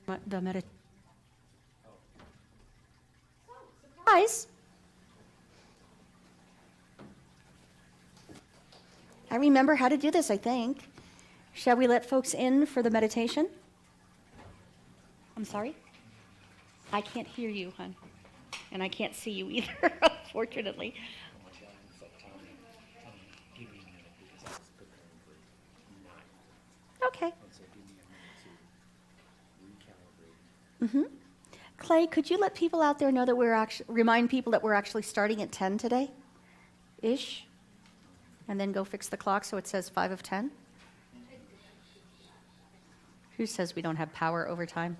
The surprise. I remember how to do this, I think. Shall we let folks in for the meditation? I'm sorry? I can't hear you, hon. And I can't see you either, unfortunately. Okay. Mm-hmm. Clay, could you let people out there know that remind people that we're actually starting at 10 today? Ish? And then go fix the clock so it says 5 of 10? Who says we don't have power over time?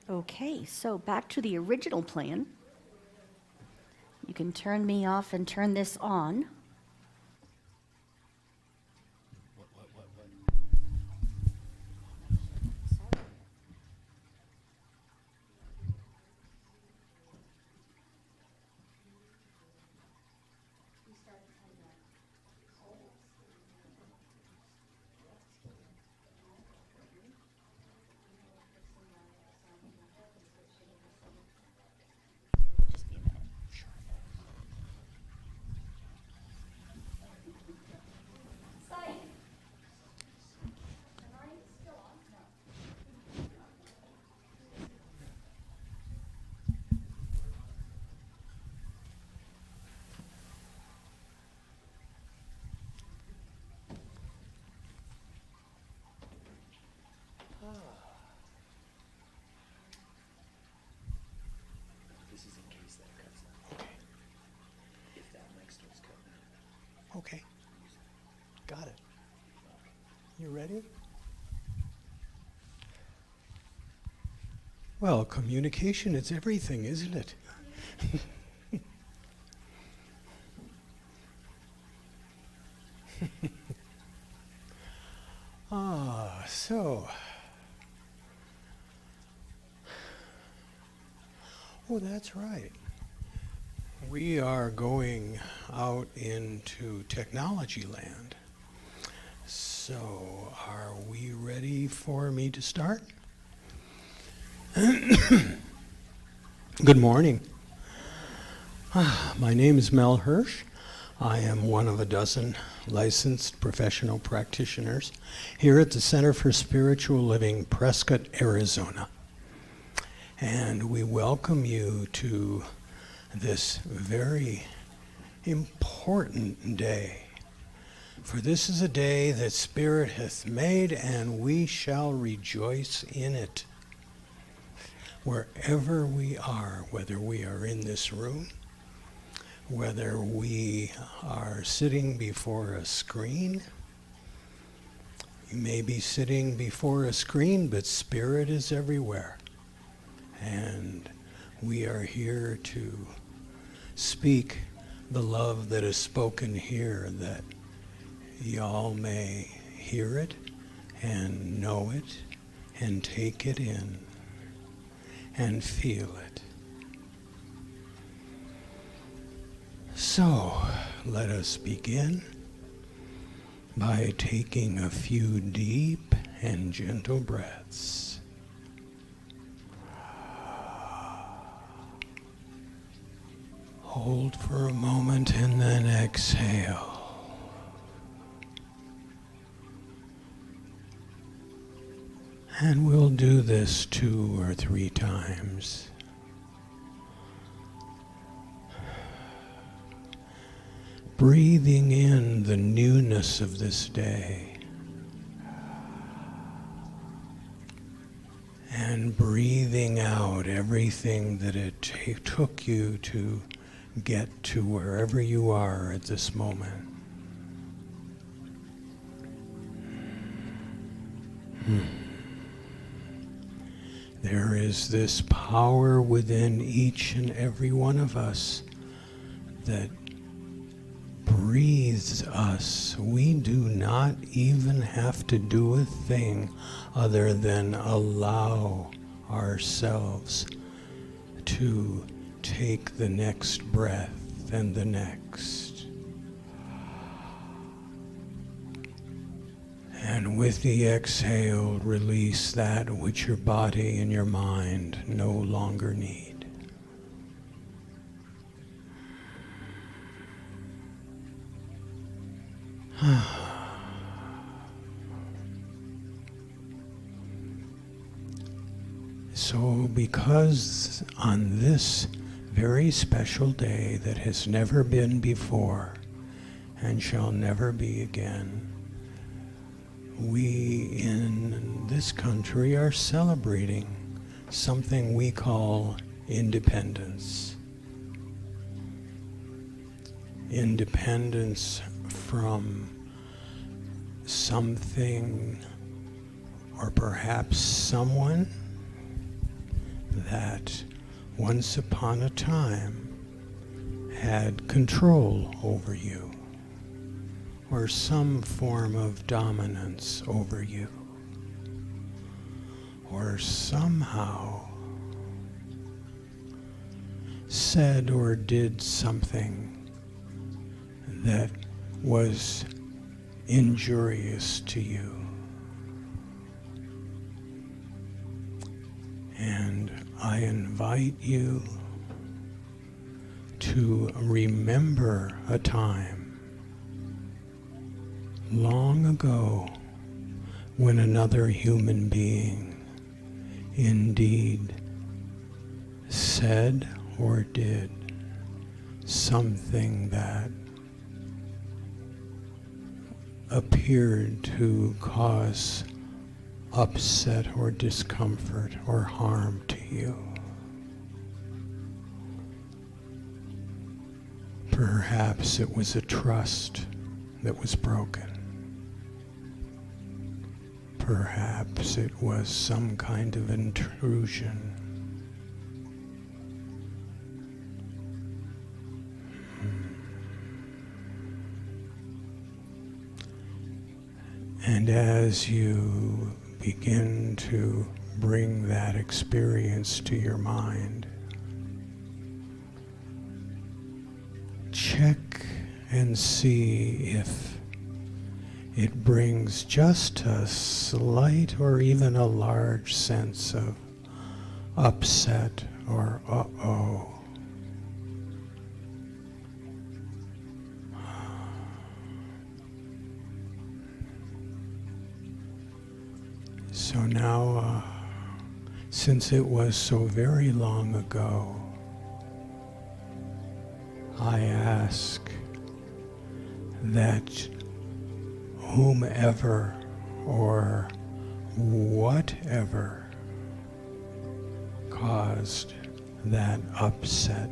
Okay, so back to the original plan. You can turn me off and turn this on. Just be a minute. Sure. This is in case that cuts out. Okay. If that mic starts cutting out. Okay. Got it. You ready? Well, communication is everything, isn't it? So. Oh, that's right. We are going out into technology land. So, are we ready for me to start? Good morning. My name is Mel Hirsch. I am one of a dozen licensed professional practitioners here at the Center for Spiritual Living, Prescott, Arizona. And we welcome you to this very important day. For this is a day that Spirit hath made, and we shall rejoice in it. Wherever we are, whether we are in this room, whether we are sitting before a screen, you may be sitting before a screen, but Spirit is everywhere. And we are here to speak the love that is spoken here, that y'all may hear it and know it and take it in and feel it. So, let us begin by taking a few deep and gentle breaths. Hold for a moment and then exhale. And we'll do this 2 or 3 times. Breathing in the newness of this day. And breathing out everything that it took you to get to wherever you are at this moment. There is this power within each and every one of us that breathes us. We do not even have to do a thing other than allow ourselves to take the next breath and the next. And with the exhale, release that which your body and your mind no longer need. So because on this very special day that has never been before and shall never be again, we in this country are celebrating something we call independence. Independence from something or perhaps someone that once upon a time had control over you, or some form of dominance over you, or somehow said or did something that was injurious to you. And I invite you to remember a time long ago when another human being indeed said or did something that appeared to cause upset or discomfort or harm to you. Perhaps it was a trust that was broken. Perhaps it was some kind of intrusion. And as you begin to bring that experience to your mind, check and see if it brings just a slight or even a large sense of upset or uh-oh. So now, since it was so very long ago, I ask that whomever or whatever caused that upset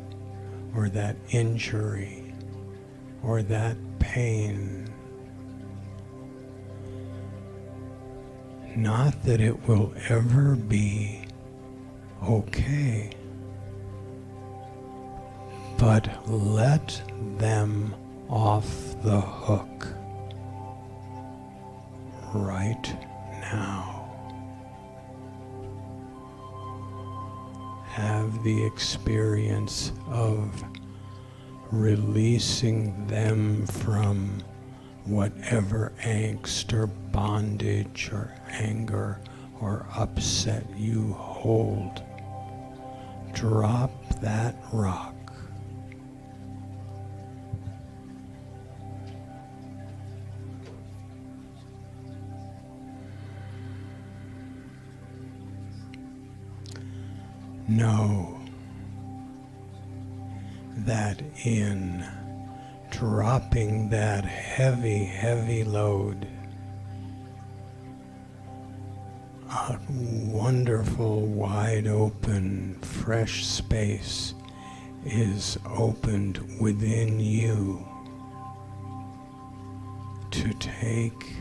or that injury or that pain, not that it will ever be okay, but let them off the hook right now. Have the experience of releasing them from whatever angst or bondage or anger or upset you hold. Drop that rock. Know that in dropping that heavy, heavy load, a wonderful, wide open, fresh space is opened within you to take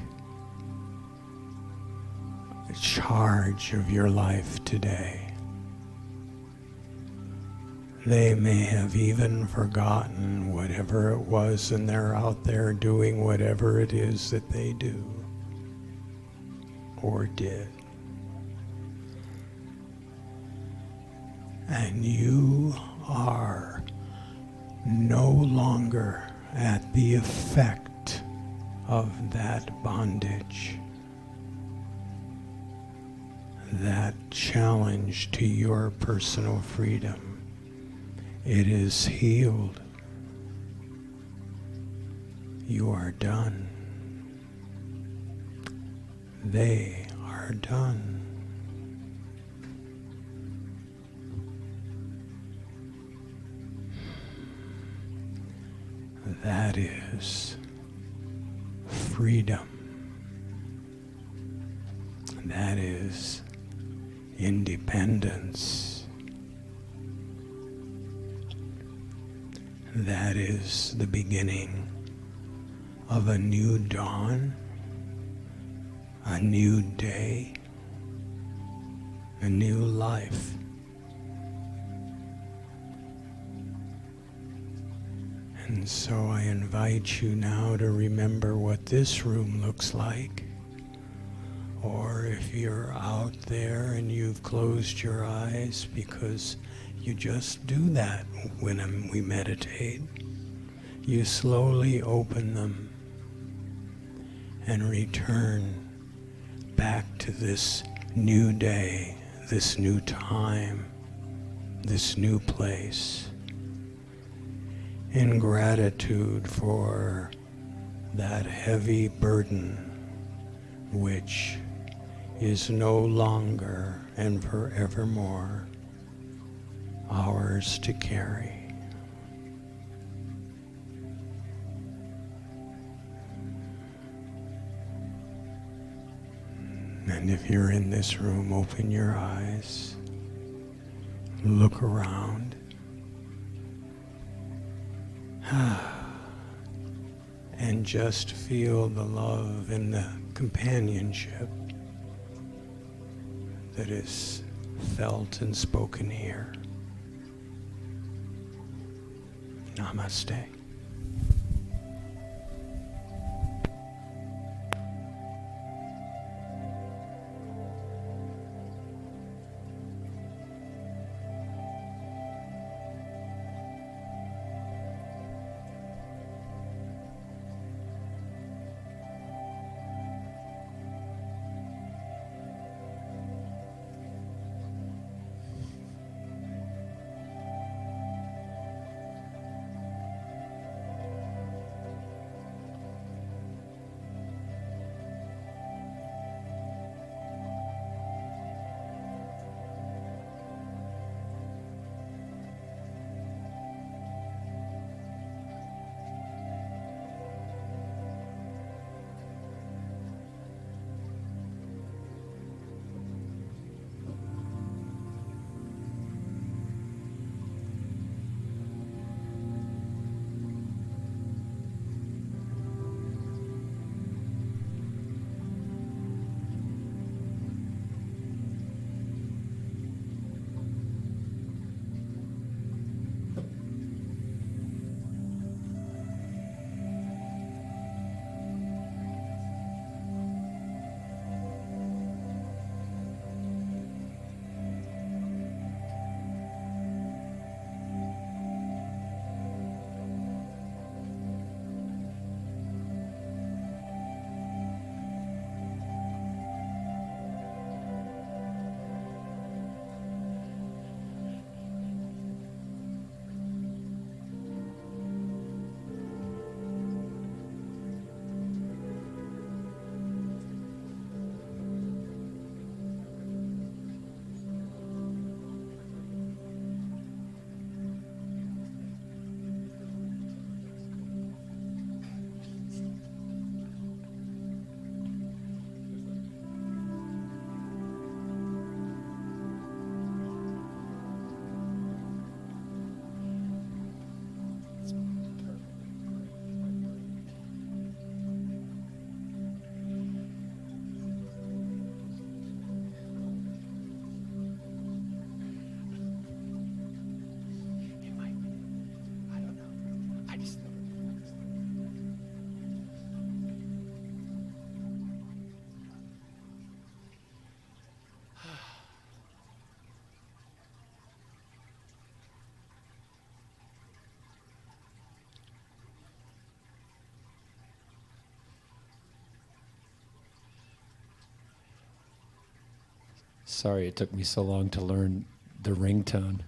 charge of your life today. They may have even forgotten whatever it was, and they're out there doing whatever it is that they do or did. And you are no longer at the effect of that bondage, that challenge to your personal freedom. It is healed. You are done. They are done. That is freedom. That is independence. That is the beginning of a new dawn, a new day, a new life. And so I invite you now to remember what this room looks like. Or if you're out there and you've closed your eyes, because you just do that when we meditate. You slowly open them and return back to this new day, this new time, this new place, in gratitude for that heavy burden which is no longer and forevermore ours to carry. And if you're in this room, open your eyes, look around, and just feel the love and the companionship that is felt and spoken here. Namaste. Sorry it took me so long to learn the ringtone.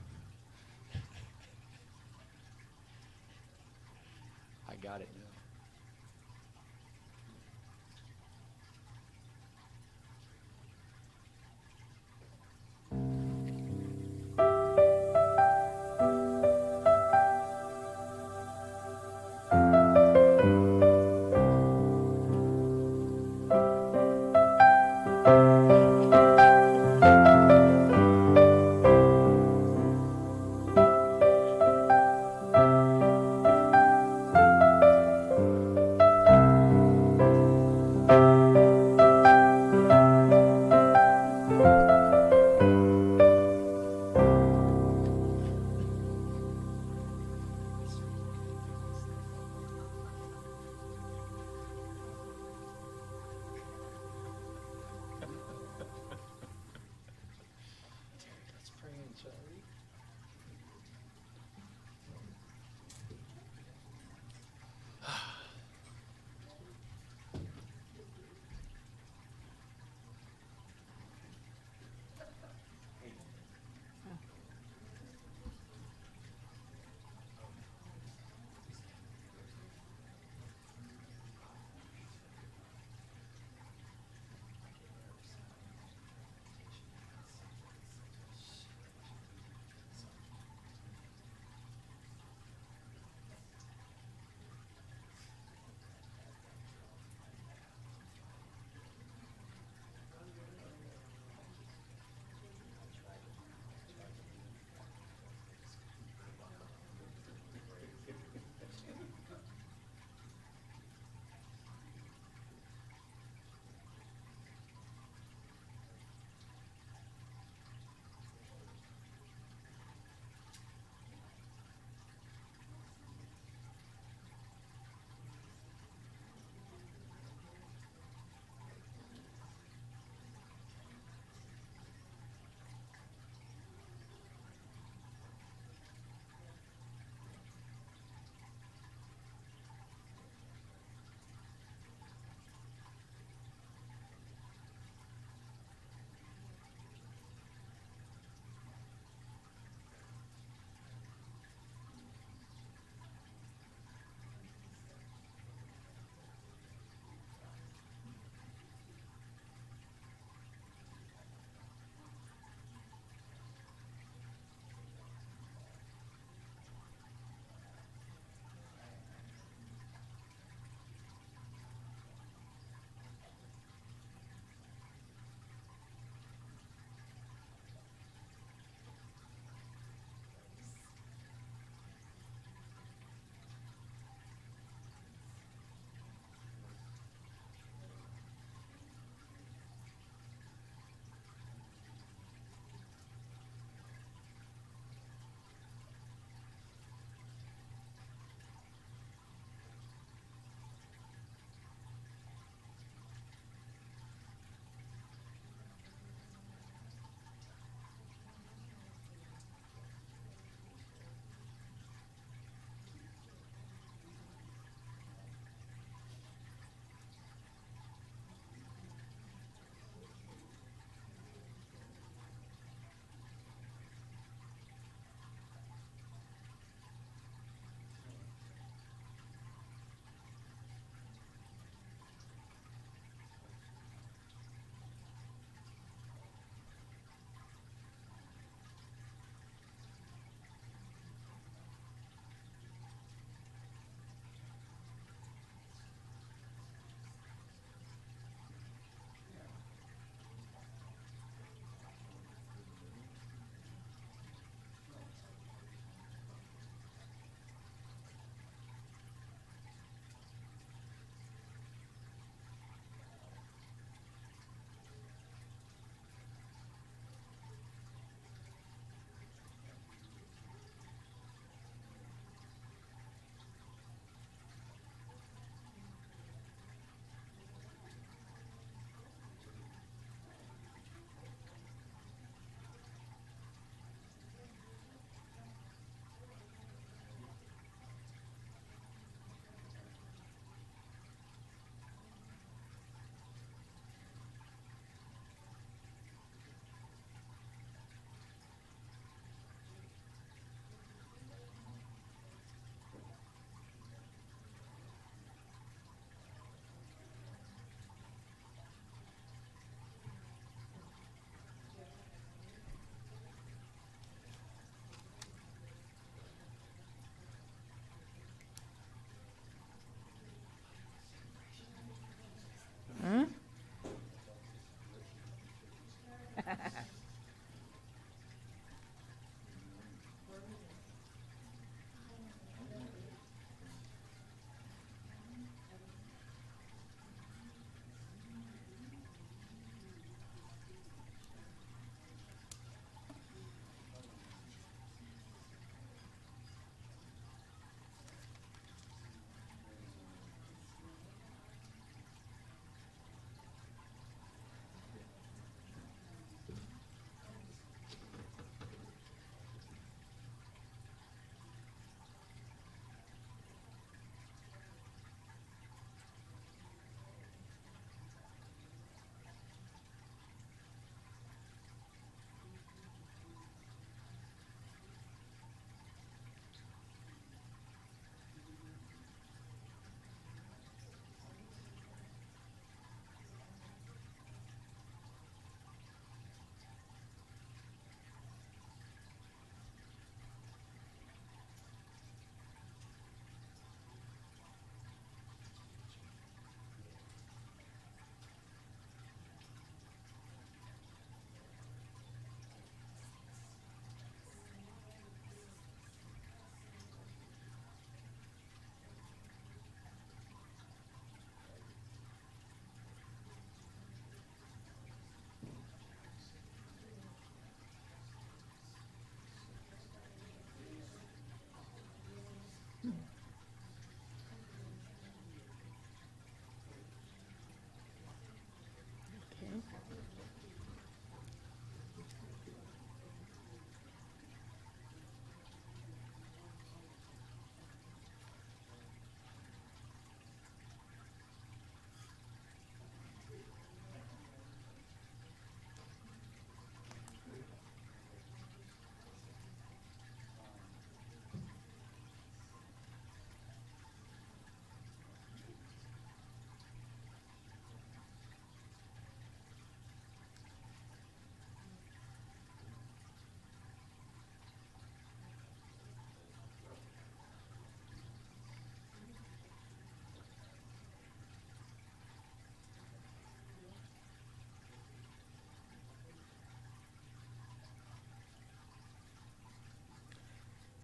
I got it now.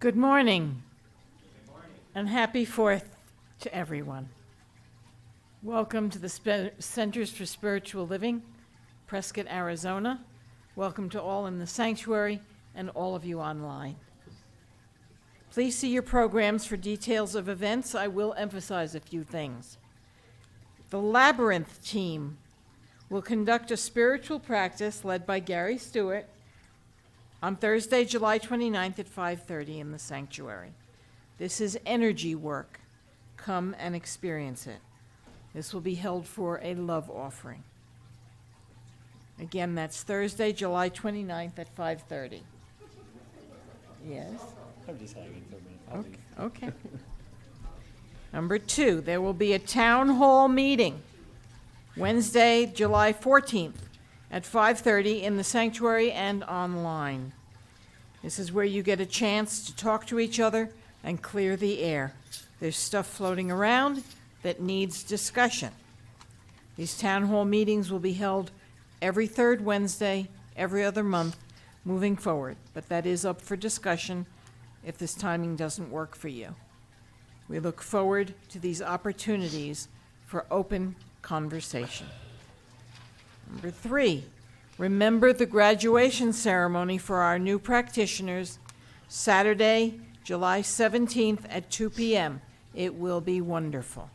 Good morning. And happy 4th to everyone. Welcome to the Centers for Spiritual Living, Prescott, Arizona. Welcome to all in the sanctuary and all of you online. Please see your programs for details of events. I will emphasize a few things. The Labyrinth team will conduct a spiritual practice led by Gary Stewart on Thursday, July 29th at 5:30 in the sanctuary. This is energy work. Come and experience it. This will be held for a love offering. Again, that's Thursday, July 29th at 5:30. Yes? I'm just hanging for a minute. Okay. Number 2, there will be a town hall meeting Wednesday, July 14th at 5:30 in the sanctuary and online. This is where you get a chance to talk to each other and clear the air. There's stuff floating around that needs discussion. These town hall meetings will be held every third Wednesday, every other month, moving forward, but that is up for discussion if this timing doesn't work for you. We look forward to these opportunities for open conversation. Number 3, remember the graduation ceremony for our new practitioners, Saturday, July 17th at 2 p.m. It will be wonderful.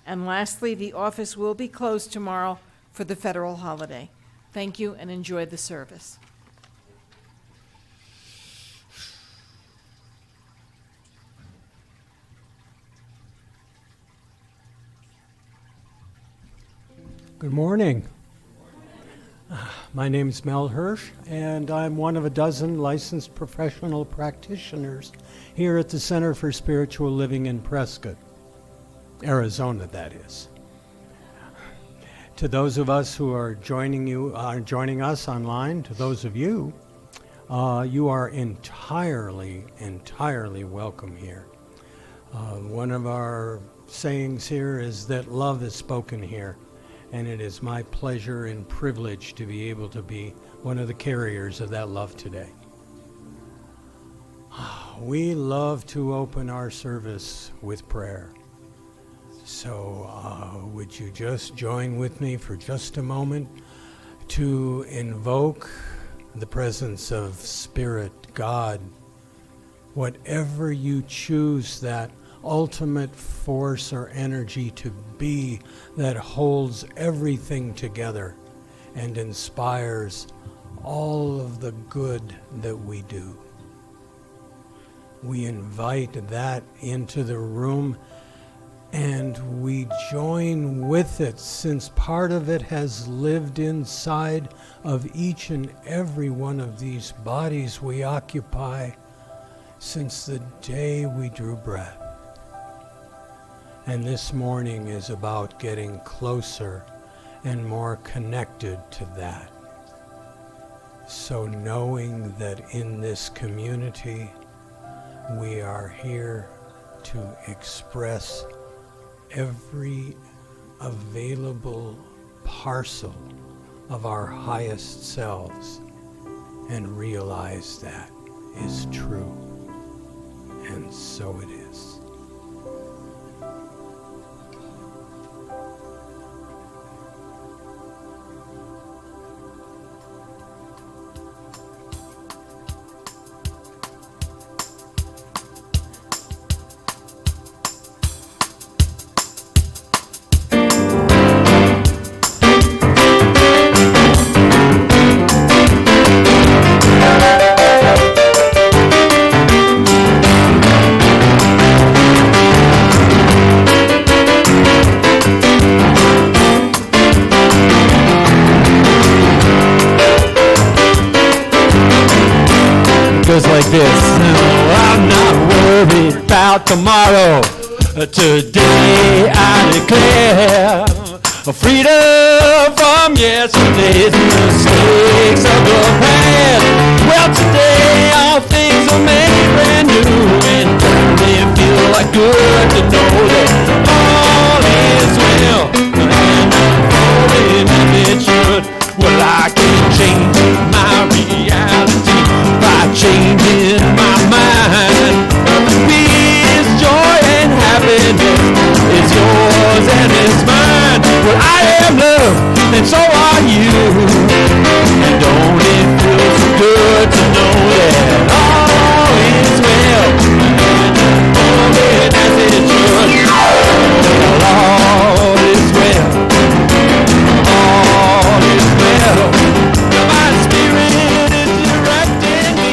And lastly, the office will be closed tomorrow for the federal holiday. Thank you and enjoy the service. Good morning. My name is Mel Hirsch, and I'm one of a dozen licensed professional practitioners here at the Center for Spiritual Living in Prescott, Arizona, that is. To those of us who are joining us online, to those of you, you are entirely welcome here. One of our sayings here is that love is spoken here. And it is my pleasure and privilege to be able to be one of the carriers of that love today. We love to open our service with prayer. So would you just join with me for just a moment to invoke the presence of Spirit, God, whatever you choose that ultimate force or energy to be that holds everything together and inspires all of the good that we do. We invite that into the room and we join with it, since part of it has lived inside of each and every one of these bodies we occupy since the day we drew breath. And this morning is about getting closer and more connected to that. So knowing that in this community, we are here to express every available parcel of our highest selves and realize that is true. And so it is. Goes like this. No, I'm not worried about tomorrow. Today I declare freedom from yesterday's mistakes of the past. Well, today all things are made brand new, and they feel like good to know that all is well, and I'm going if it should. Well, I can change my reality by changing my mind. I am loved, and so are you. And don't it feel so good to know that all is well, and as it should. All is well, all is well. My spirit is directing me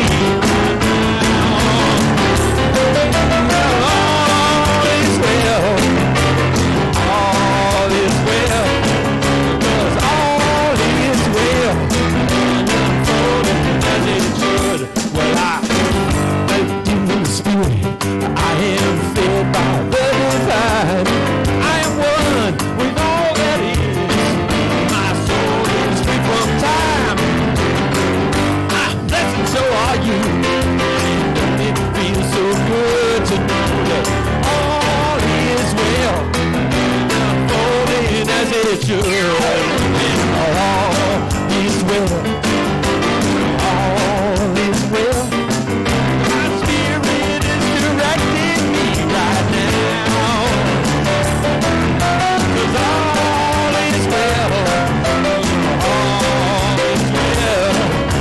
all is well, all is well, because all is well, unfolding as it should. Well, I lived in the spirit, I am fed by the divine. I am one with all that is. My soul is free from time. I'm blessed and so are you. And it feels so good to know that all is well, unfolding as it should. And all is well, all is well. My spirit is directing me right now. 'Cause all is well, all is well.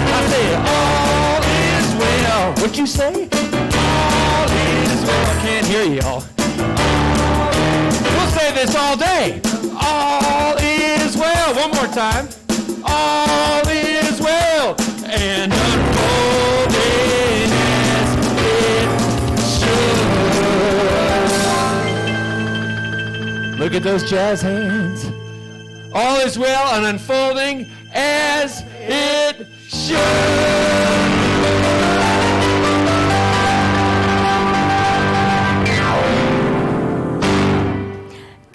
I say all is well. What'd you say? All is well. I can't hear y'all. We'll say this all day. All is well. One more time. All is well, and unfolding as it should. Look at those jazz hands. All is well and unfolding as it should.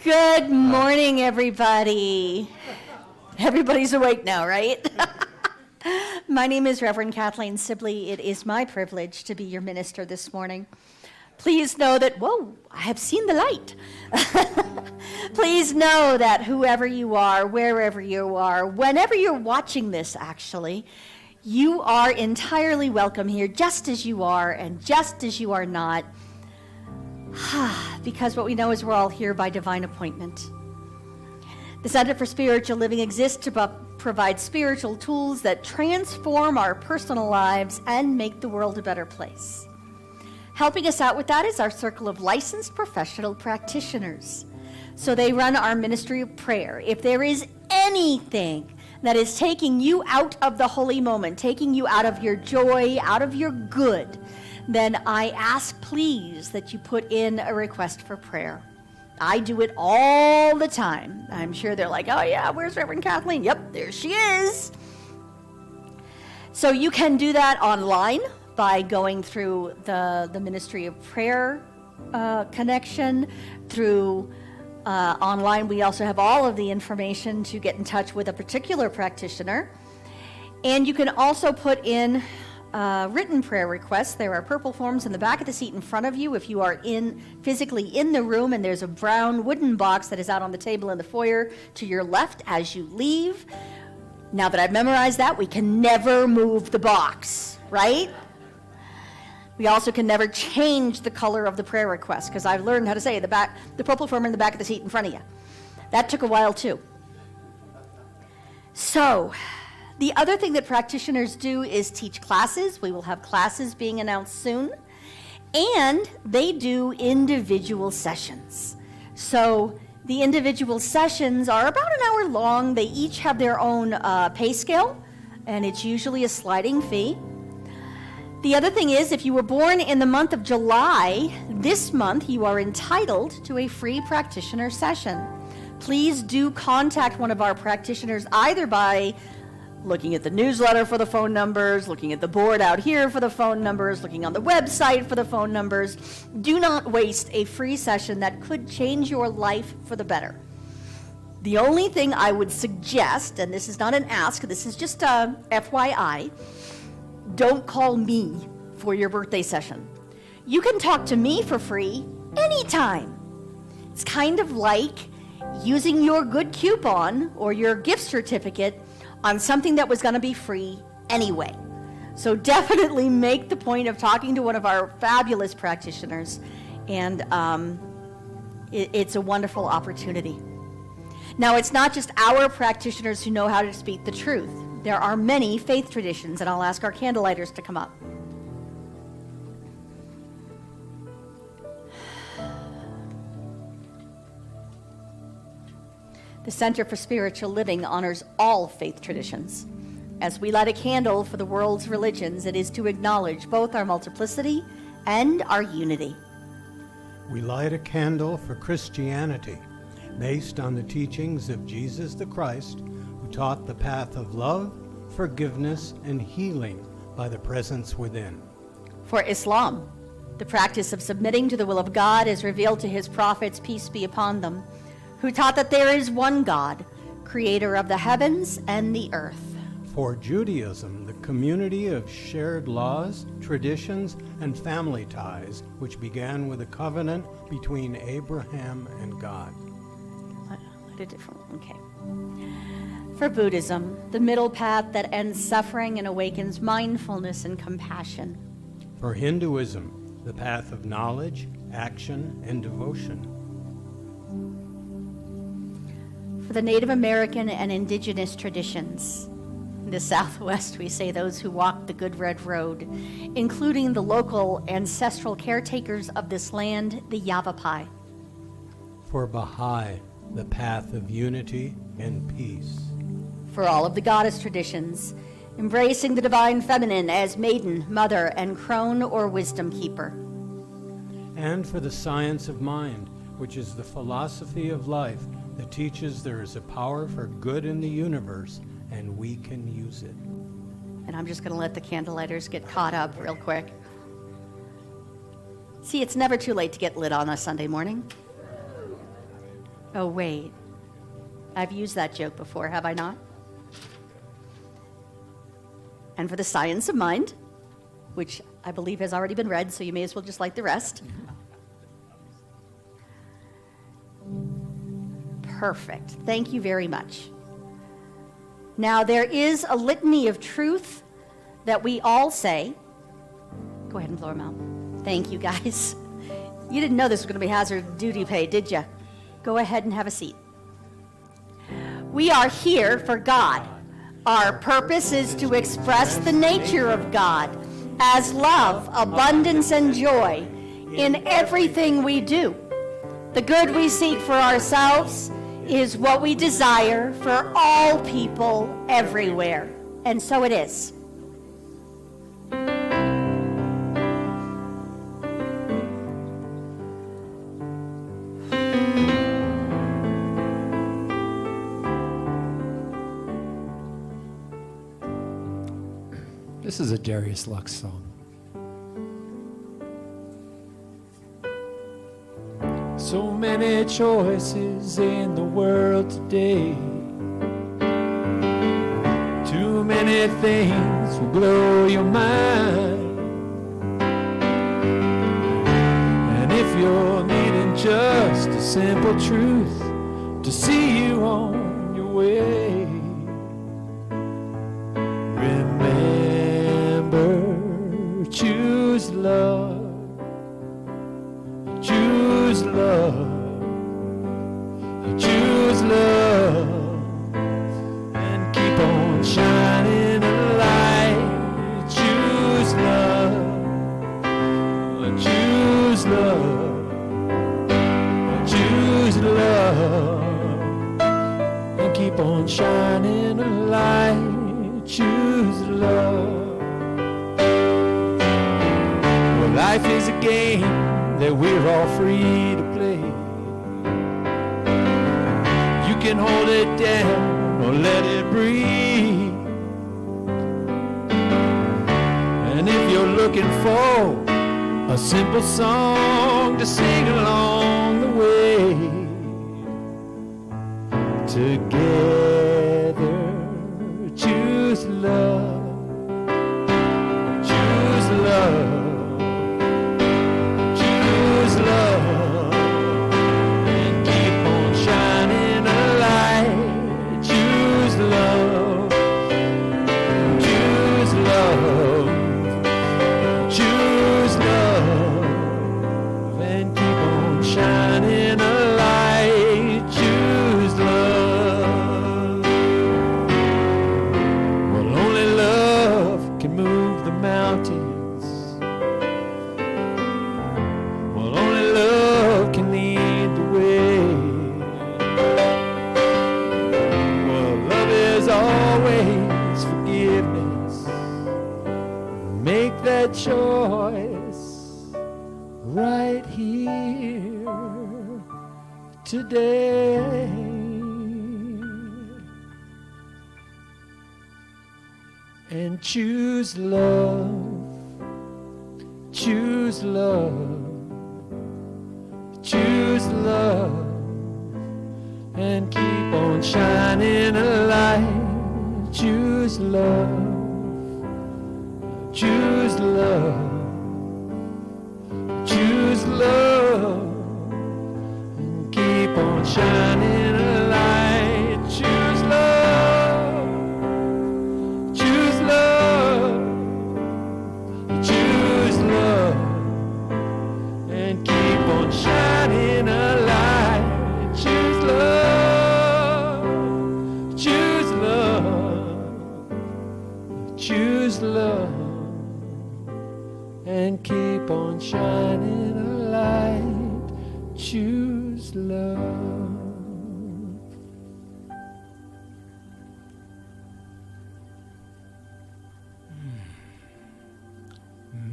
Good morning, everybody. Everybody's awake now, right? My name is Reverend Kathleen Sibley. It is my privilege to be your minister this morning. Please know that, whoa, I have seen the light. Please know that whoever you are, wherever you are, whenever you're watching this, actually, you are entirely welcome here, just as you are and just as you are not. Because what we know is we're all here by divine appointment. The Center for Spiritual Living exists to provide spiritual tools that transform our personal lives and make the world a better place. Helping us out with that is our circle of licensed professional practitioners. So they run our ministry of prayer. If there is anything that is taking you out of the holy moment, taking you out of your joy, out of your good, then I ask, please, that you put in a request for prayer. I do it all the time. I'm sure they're like, oh yeah, where's Reverend Kathleen? Yep, there she is. So you can do that online by going through the Ministry of Prayer connection, through online. We also have all of the information to get in touch with a particular practitioner. And you can also put in written prayer requests. There are purple forms in the back of the seat in front of you if you are physically in the room, and there's a brown wooden box that is out on the table in the foyer to your left as you leave. Now that I've memorized that, we can never move the box, right? We also can never change the color of the prayer request, because I've learned how to say the purple form in the back of the seat in front of you. That took a while too. So, the other thing that practitioners do is teach classes. We will have classes being announced soon. And they do individual sessions. So the individual sessions are about an hour long. They each have their own pay scale, and it's usually a sliding fee. The other thing is, if you were born in the month of July, this month you are entitled to a free practitioner session. Please do contact one of our practitioners either by looking at the newsletter for the phone numbers, looking at the board out here for the phone numbers, looking on the website for the phone numbers. Do not waste a free session that could change your life for the better. The only thing I would suggest, and this is not an ask, this is just a FYI, don't call me for your birthday session. You can talk to me for free anytime. It's kind of like using your good coupon or your gift certificate on something that was going to be free anyway. So definitely make the point of talking to one of our fabulous practitioners, and it's a wonderful opportunity. Now, it's not just our practitioners who know how to speak the truth. There are many faith traditions, and I'll ask our candlelighters to come up. The Center for Spiritual Living honors all faith traditions. As we light a candle for the world's religions, it is to acknowledge both our multiplicity and our unity. We light a candle for Christianity, based on the teachings of Jesus the Christ, who taught the path of love, forgiveness, and healing by the presence within. For Islam, the practice of submitting to the will of God as revealed to his prophets, peace be upon them, who taught that there is one God, creator of the heavens and the earth. For Judaism, the community of shared laws, traditions, and family ties, which began with a covenant between Abraham and God. A different one, okay. For Buddhism, the middle path that ends suffering and awakens mindfulness and compassion. For Hinduism, the path of knowledge, action, and devotion. For the Native American and indigenous traditions. In the Southwest, we say those who walk the good red road, including the local ancestral caretakers of this land, the Yavapai. For Baha'i, the path of unity and peace. For all of the goddess traditions, embracing the divine feminine as maiden, mother, and crone or wisdom keeper. And for the science of mind, which is the philosophy of life that teaches there is a power for good in the universe and we can use it. And I'm just going to let the candlelighters get caught up real quick. See, it's never too late to get lit on a Sunday morning. Oh, wait. I've used that joke before, have I not? And for the science of mind, which I believe has already been read, so you may as well just light the rest. Perfect. Thank you very much. Now, there is a litany of truth that we all say. Go ahead and blow them out. Thank you, guys. You didn't know this was going to be hazard duty pay, did you? Go ahead and have a seat. We are here for God. Our purpose is to express the nature of God as love, abundance, and joy in everything we do. The good we seek for ourselves is what we desire for all people everywhere. And so it is. This is a Darius Lux song. So many choices in the world today. Too many things will blow your mind. And if you're needing just a simple truth to see you on your way, remember, choose love. Choose love. Choose love. And keep on shining a light. Choose love. Choose love. Choose love. And keep on shining a light. Choose love. Well, life is a game that we're all free to play. You can hold it down or let it breathe. And if you're looking for a simple song to sing along the way, together choose love. Choose love. Love and keep on shining a light. Choose love. Choose love. Choose love and keep on shining a light. Choose love. today. And choose love, choose love, choose love, and keep on shining a light. Choose love, choose love, choose love, and keep on shining a light. Choose love, choose love, choose love, and keep on shining a light. Choose love, choose love, choose love, and keep on shining a light. Choose love.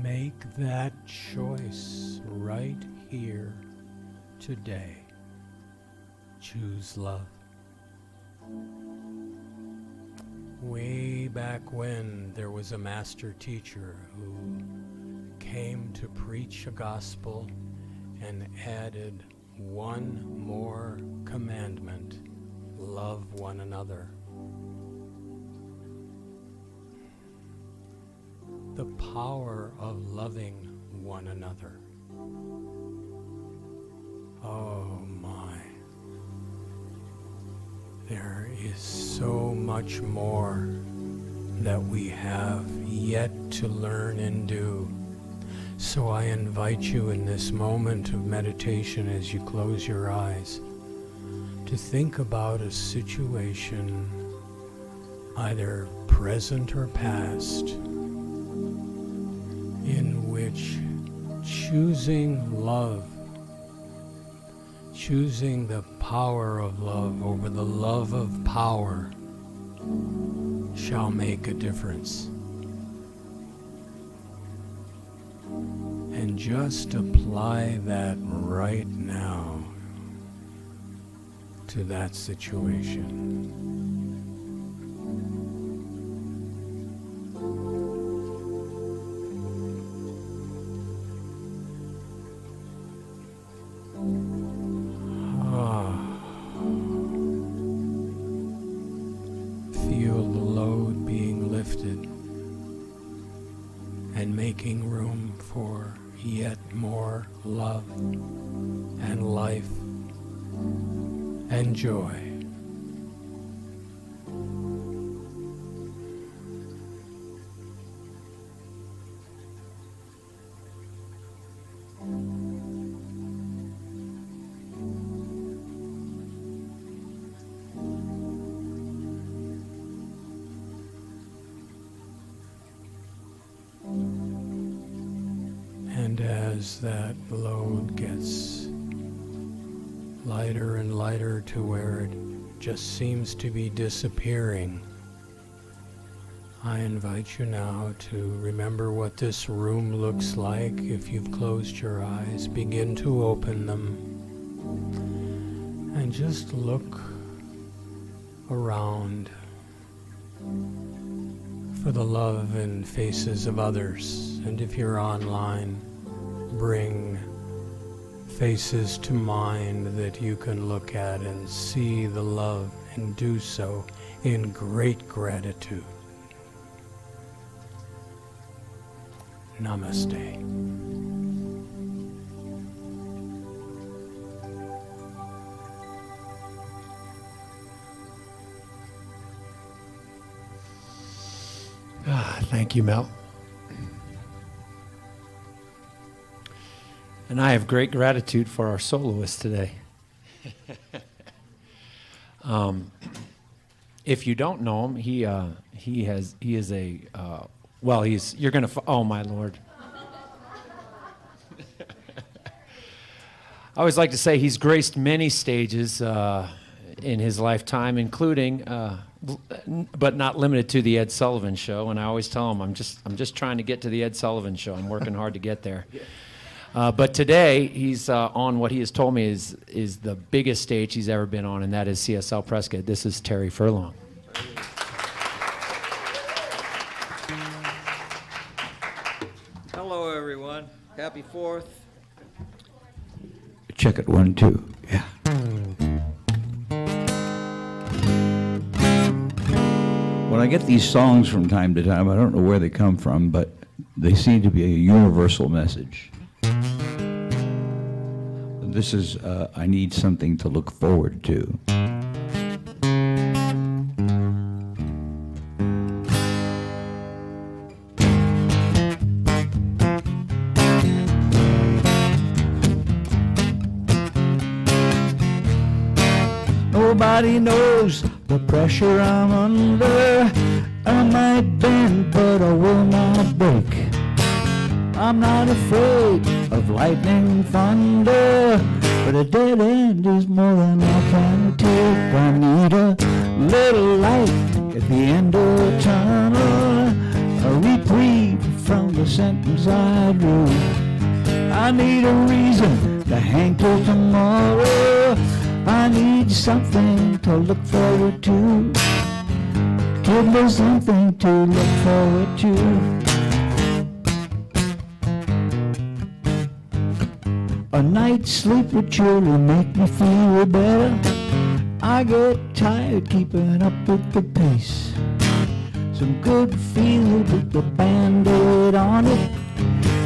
Make that choice right here today. Choose love. Way back when there was a master teacher who came to preach a gospel and added one more commandment: love one another. The power of loving one another. Oh my. There is so much more that we have yet to learn and do. So I invite you in this moment of meditation, as you close your eyes, to think about a situation, either present or past, in which choosing love, choosing the power of love over the love of power, shall make a difference. And just apply that right now to that situation. Feel the load being lifted and making room for yet more love and life and joy. And as that load gets lighter and lighter to where it just seems to be disappearing, I invite you now to remember what this room looks like. If you've closed your eyes, begin to open them and just look around for the love in faces of others. And if you're online, bring faces to mind that you can look at and see the love, and do so in great gratitude. Namaste. Thank you, Mel. And I have great gratitude for our soloist today. If you don't know him, you're gonna. Oh my Lord! I always like to say he's graced many stages in his lifetime, including, but not limited to, the Ed Sullivan Show. And I always tell him, I'm just trying to get to the Ed Sullivan Show. I'm working hard to get there. But today, he's on what he has told me is the biggest stage he's ever been on, and that is CSL Prescott. This is Terry Furlong. Hello, everyone. Happy 4th. Check it, 1, 2. Yeah. When I get these songs from time to time, I don't know where they come from, but they seem to be a universal message. This is, I need something to look forward to. Nobody knows the pressure I'm under. I might bend, but I will not break. I'm not afraid of lightning and thunder, but a dead end is more than I can take. I need a little light at the end of the tunnel, a reprieve from the sentence I drew. I need a reason to hang till tomorrow. I need something to look forward to. Give me something to look forward to. A night's sleep would surely make me feel better. I get tired keeping up with the pace. Some good feel with the Band-Aid on it.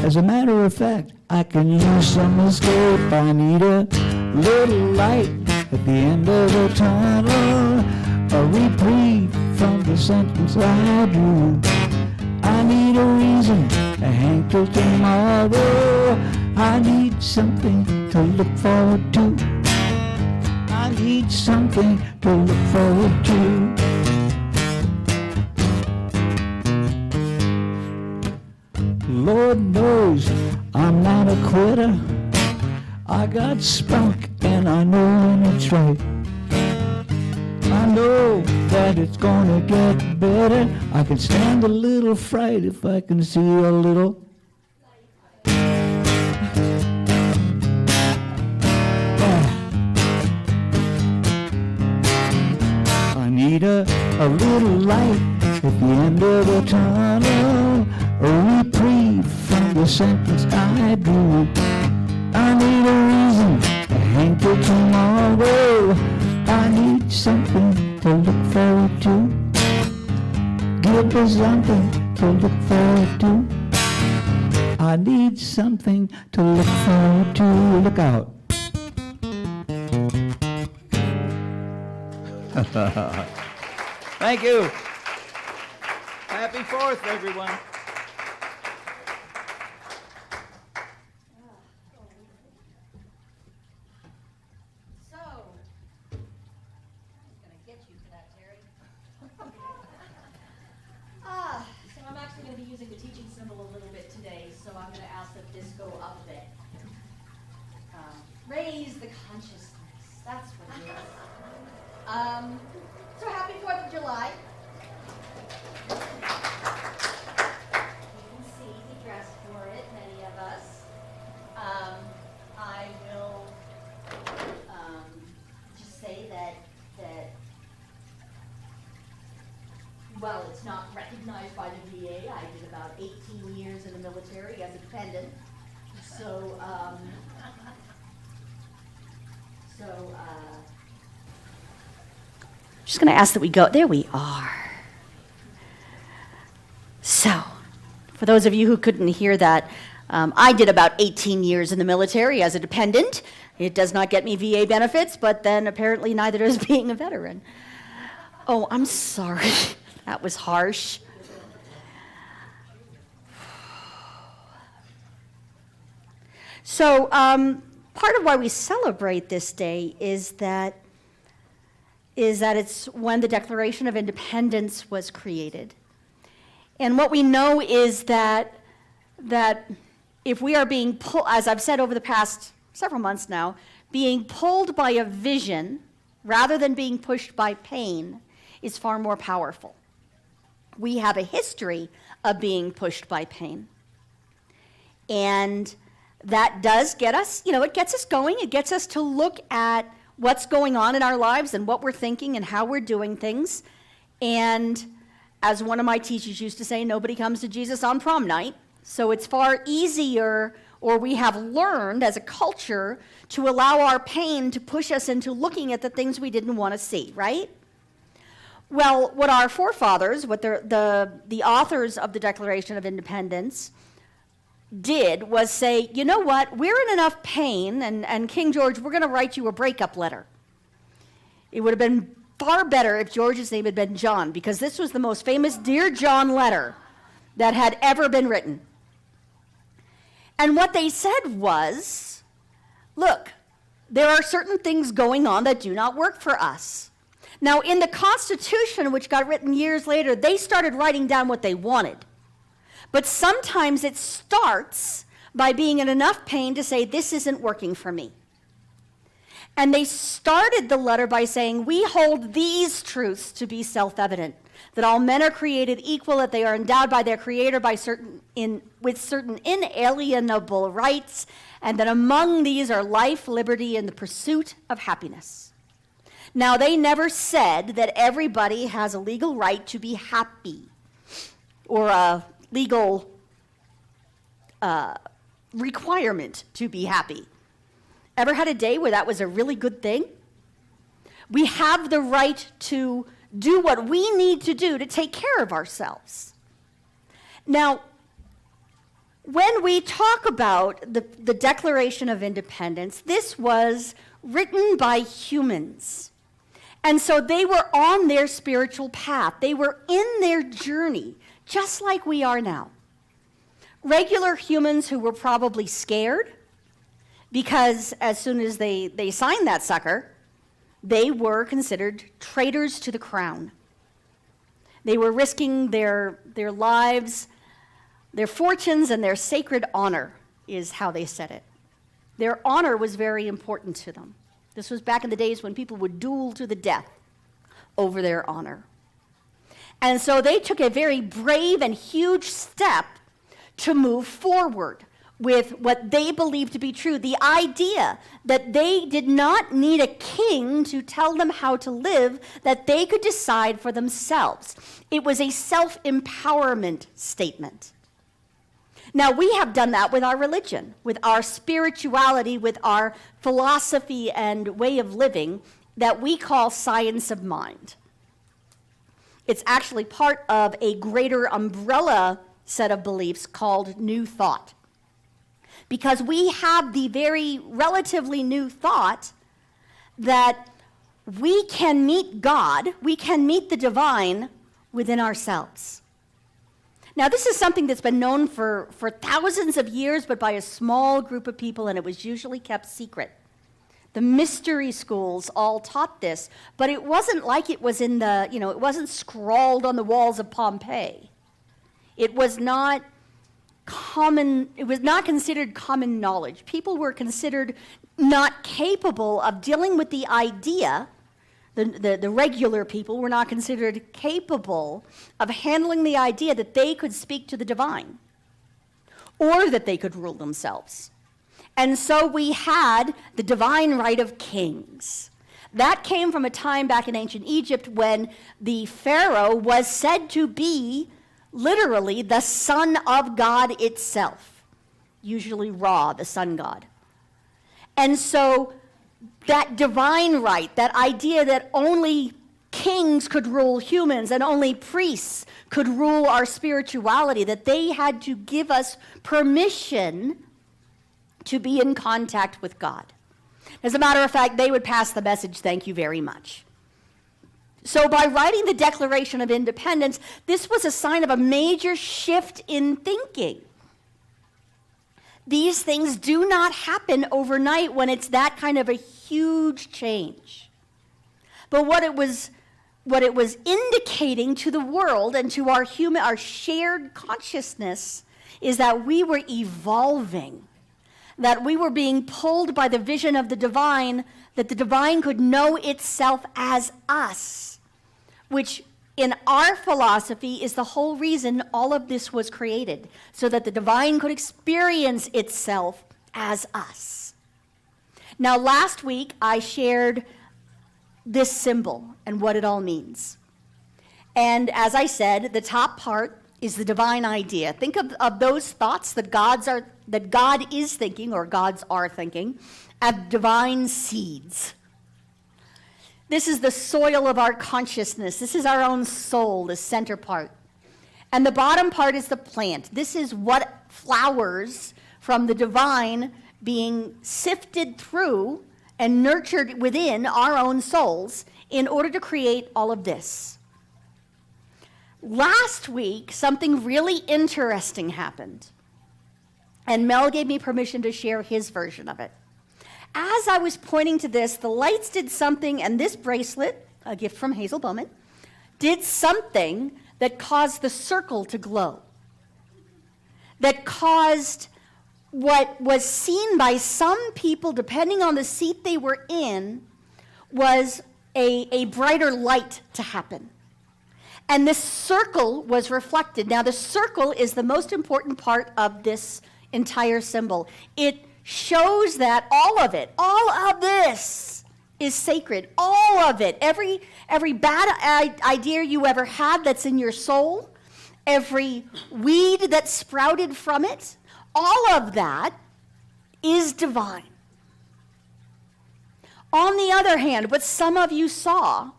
As a matter of fact, I can use some escape. I need a little light at the end of the tunnel, a reprieve from the sentence I drew. I need a reason to hang till tomorrow. I need something to look forward to. I need something to look forward to. Lord knows I'm not a quitter. I got spunk and I know when it's right. I know that it's gonna get better. I can stand a little fright if I can see a little. I need a little light at the end of the tunnel, a reprieve from the sentence I drew. I need a reason to hang till tomorrow. I need something to look forward to. Give me something to look forward to. I need something to look forward to. Look out. Thank you. Happy 4th, everyone. So, I'm going to get you for that, Terry. So I'm actually going to be using the teaching symbol a little bit today, so I'm going to ask that this go up a bit. Raise the consciousness. That's what it is. So happy 4th of July. You can see we dressed for it, many of us. I will just say that well, it's not recognized by the VA. I did about 18 years in the military as a dependent. So, just going to ask that we go. There we are. So, for those of you who couldn't hear that, I did about 18 years in the military as a dependent. It does not get me VA benefits, but then apparently neither does being a veteran. Oh, I'm sorry. That was harsh. So, part of why we celebrate this day is that it's when the Declaration of Independence was created. And what we know is that if we are being pulled, as I've said over the past several months now, being pulled by a vision rather than being pushed by pain is far more powerful. We have a history of being pushed by pain. And that does get us, it gets us going. It gets us to look at what's going on in our lives and what we're thinking and how we're doing things. And as one of my teachers used to say, nobody comes to Jesus on prom night. So it's far easier, or we have learned as a culture, to allow our pain to push us into looking at the things we didn't want to see, right? Well, what our forefathers, what the authors of the Declaration of Independence did was say, you know what, we're in enough pain, and King George, we're going to write you a breakup letter. It would have been far better if George's name had been John, because this was the most famous Dear John letter that had ever been written. And what they said was, look, there are certain things going on that do not work for us. Now, in the Constitution, which got written years later, they started writing down what they wanted. But sometimes it starts by being in enough pain to say, this isn't working for me. And they started the letter by saying, we hold these truths to be self-evident, that all men are created equal, that they are endowed by their Creator with certain inalienable rights, and that among these are life, liberty, and the pursuit of happiness. Now, they never said that everybody has a legal right to be happy, or a legal requirement to be happy. Ever had a day where that was a really good thing? We have the right to do what we need to do to take care of ourselves. Now, when we talk about the Declaration of Independence, this was written by humans. And so they were on their spiritual path. They were in their journey, just like we are now. Regular humans who were probably scared, because as soon as they signed that sucker, they were considered traitors to the crown. They were risking their lives, their fortunes, and their sacred honor, is how they said it. Their honor was very important to them. This was back in the days when people would duel to the death over their honor. And so they took a very brave and huge step to move forward with what they believed to be true, the idea that they did not need a king to tell them how to live, that they could decide for themselves. It was a self-empowerment statement. Now, we have done that with our religion, with our spirituality, with our philosophy and way of living that we call science of mind. It's actually part of a greater umbrella set of beliefs called New Thought. Because we have the very relatively new thought that we can meet God, we can meet the divine within ourselves. Now, this is something that's been known for thousands of years, but by a small group of people, and it was usually kept secret. The mystery schools all taught this, but it wasn't like it was in the, it wasn't scrawled on the walls of Pompeii. It was not considered common knowledge. People were considered not capable of dealing with the idea. The regular people were not considered capable of handling the idea that they could speak to the divine or that they could rule themselves. And so we had the divine right of kings. That came from a time back in ancient Egypt when the Pharaoh was said to be literally the son of God itself, usually Ra, the sun god. And so that divine right, that idea that only kings could rule humans and only priests could rule our spirituality, that they had to give us permission to be in contact with God. As a matter of fact, they would pass the message, thank you very much. So by writing the Declaration of Independence, this was a sign of a major shift in thinking. These things do not happen overnight when it's that kind of a huge change. But what it was indicating to the world and to our shared consciousness is that we were evolving, that we were being pulled by the vision of the divine, that the divine could know itself as us, which in our philosophy is the whole reason all of this was created, so that the divine could experience itself as us. Now, last week I shared this symbol and what it all means. And as I said, the top part is the divine idea. Think of those thoughts that God is thinking, or gods are thinking, as divine seeds. This is the soil of our consciousness. This is our own soul, the center part. And the bottom part is the plant. This is what flowers from the divine being sifted through and nurtured within our own souls in order to create all of this. Last week, something really interesting happened. And Mel gave me permission to share his version of it. As I was pointing to this, the lights did something, and this bracelet, a gift from Hazel Bowman, did something that caused the circle to glow, that caused what was seen by some people, depending on the seat they were in, was a brighter light to happen. And this circle was reflected. Now, the circle is the most important part of this entire symbol. It shows that all of this is sacred. All of it. Every bad idea you ever had that's in your soul, every weed that sprouted from it, all of that is divine. On the other hand, what some of you saw,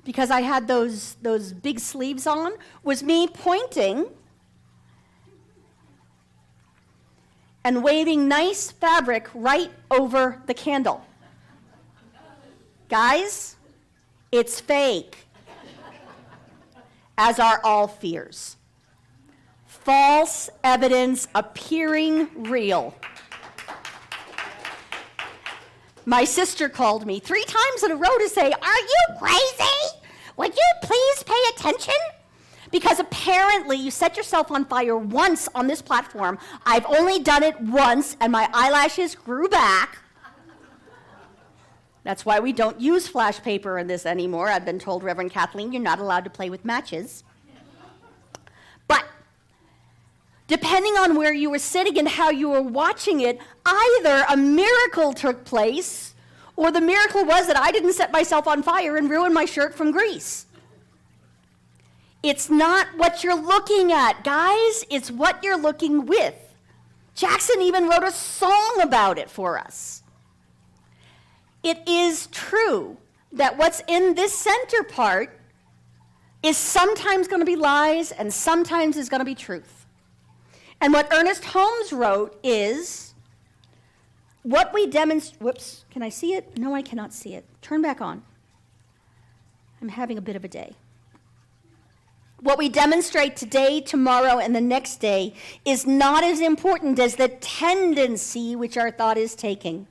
because I had those big sleeves on, was me pointing and waving nice fabric right over the candle. Guys, it's fake, as are all fears. False evidence appearing real. My sister called me 3 times in a row to say, "Are you crazy? Would you please pay attention? Because apparently you set yourself on fire once on this platform. I've only done it once, and my eyelashes grew back." That's why we don't use flash paper in this anymore. I've been told, Reverend Kathleen, you're not allowed to play with matches. But depending on where you were sitting and how you were watching it, either a miracle took place, or the miracle was that I didn't set myself on fire and ruin my shirt from grease. It's not what you're looking at, guys. It's what you're looking with. Jackson even wrote a song about it for us. It is true that what's in this center part is sometimes going to be lies and sometimes is going to be truth. And what Ernest Holmes wrote is, what we demonstrate, whoops, can I see it? No, I cannot see it. Turn back on. I'm having a bit of a day. What we demonstrate today, tomorrow, and the next day is not as important as the tendency which our thought is taking,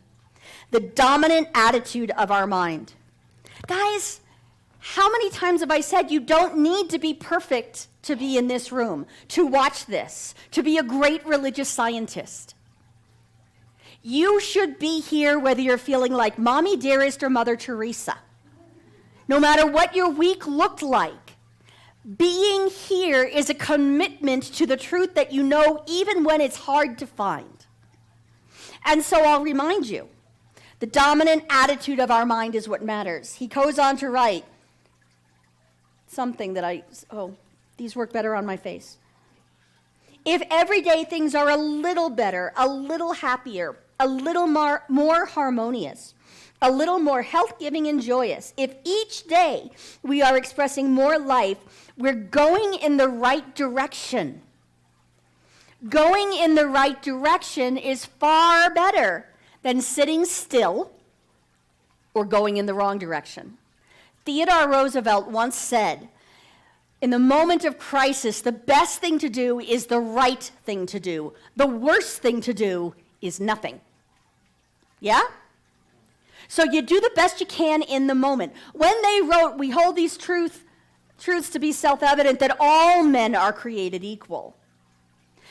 the dominant attitude of our mind. Guys, how many times have I said you don't need to be perfect to be in this room, to watch this, to be a great religious scientist? You should be here whether you're feeling like Mommy Dearest or Mother Teresa. No matter what your week looked like, being here is a commitment to the truth that you know even when it's hard to find. And so I'll remind you, the dominant attitude of our mind is what matters. He goes on to write something that these work better on my face. If everyday things are a little better, a little happier, a little more harmonious, a little more health-giving and joyous, if each day we are expressing more life, we're going in the right direction. Going in the right direction is far better than sitting still or going in the wrong direction. Theodore Roosevelt once said, in the moment of crisis, the best thing to do is the right thing to do. The worst thing to do is nothing. Yeah? So you do the best you can in the moment. When they wrote, we hold these truths to be self-evident that all men are created equal.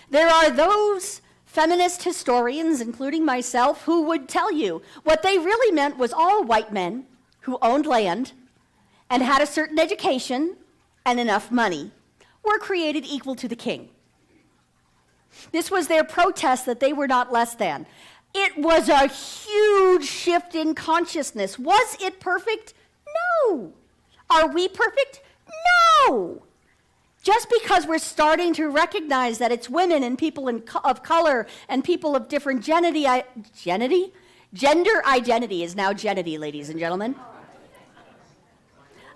There are those feminist historians, including myself, who would tell you what they really meant was all white men who owned land and had a certain education and enough money were created equal to the king. This was their protest that they were not less than. It was a huge shift in consciousness. Was it perfect? No. Are we perfect? No. Just because we're starting to recognize that it's women and people of color and people of different gender identity is now genity, ladies and gentlemen.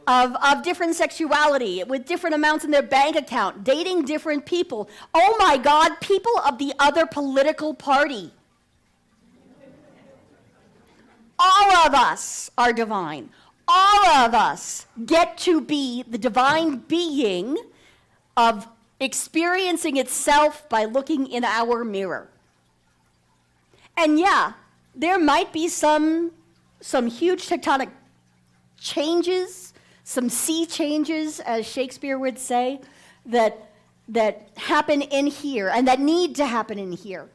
Of different sexuality, with different amounts in their bank account, dating different people. Oh my God, people of the other political party. All of us are divine. All of us get to be the divine being of experiencing itself by looking in our mirror. And yeah, there might be some huge tectonic changes, some sea changes, as Shakespeare would say, that happen in here and that need to happen in here.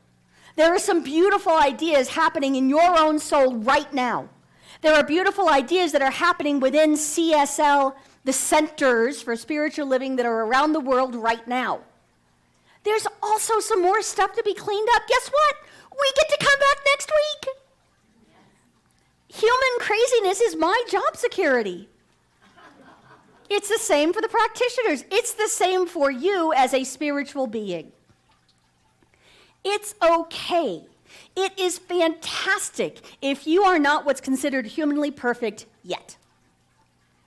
There are some beautiful ideas happening in your own soul right now. There are beautiful ideas that are happening within CSL, the centers for spiritual living that are around the world right now. There's also some more stuff to be cleaned up. Guess what? We get to come back next week. Human craziness is my job security. It's the same for the practitioners. It's the same for you as a spiritual being. It's okay. It is fantastic if you are not what's considered humanly perfect yet.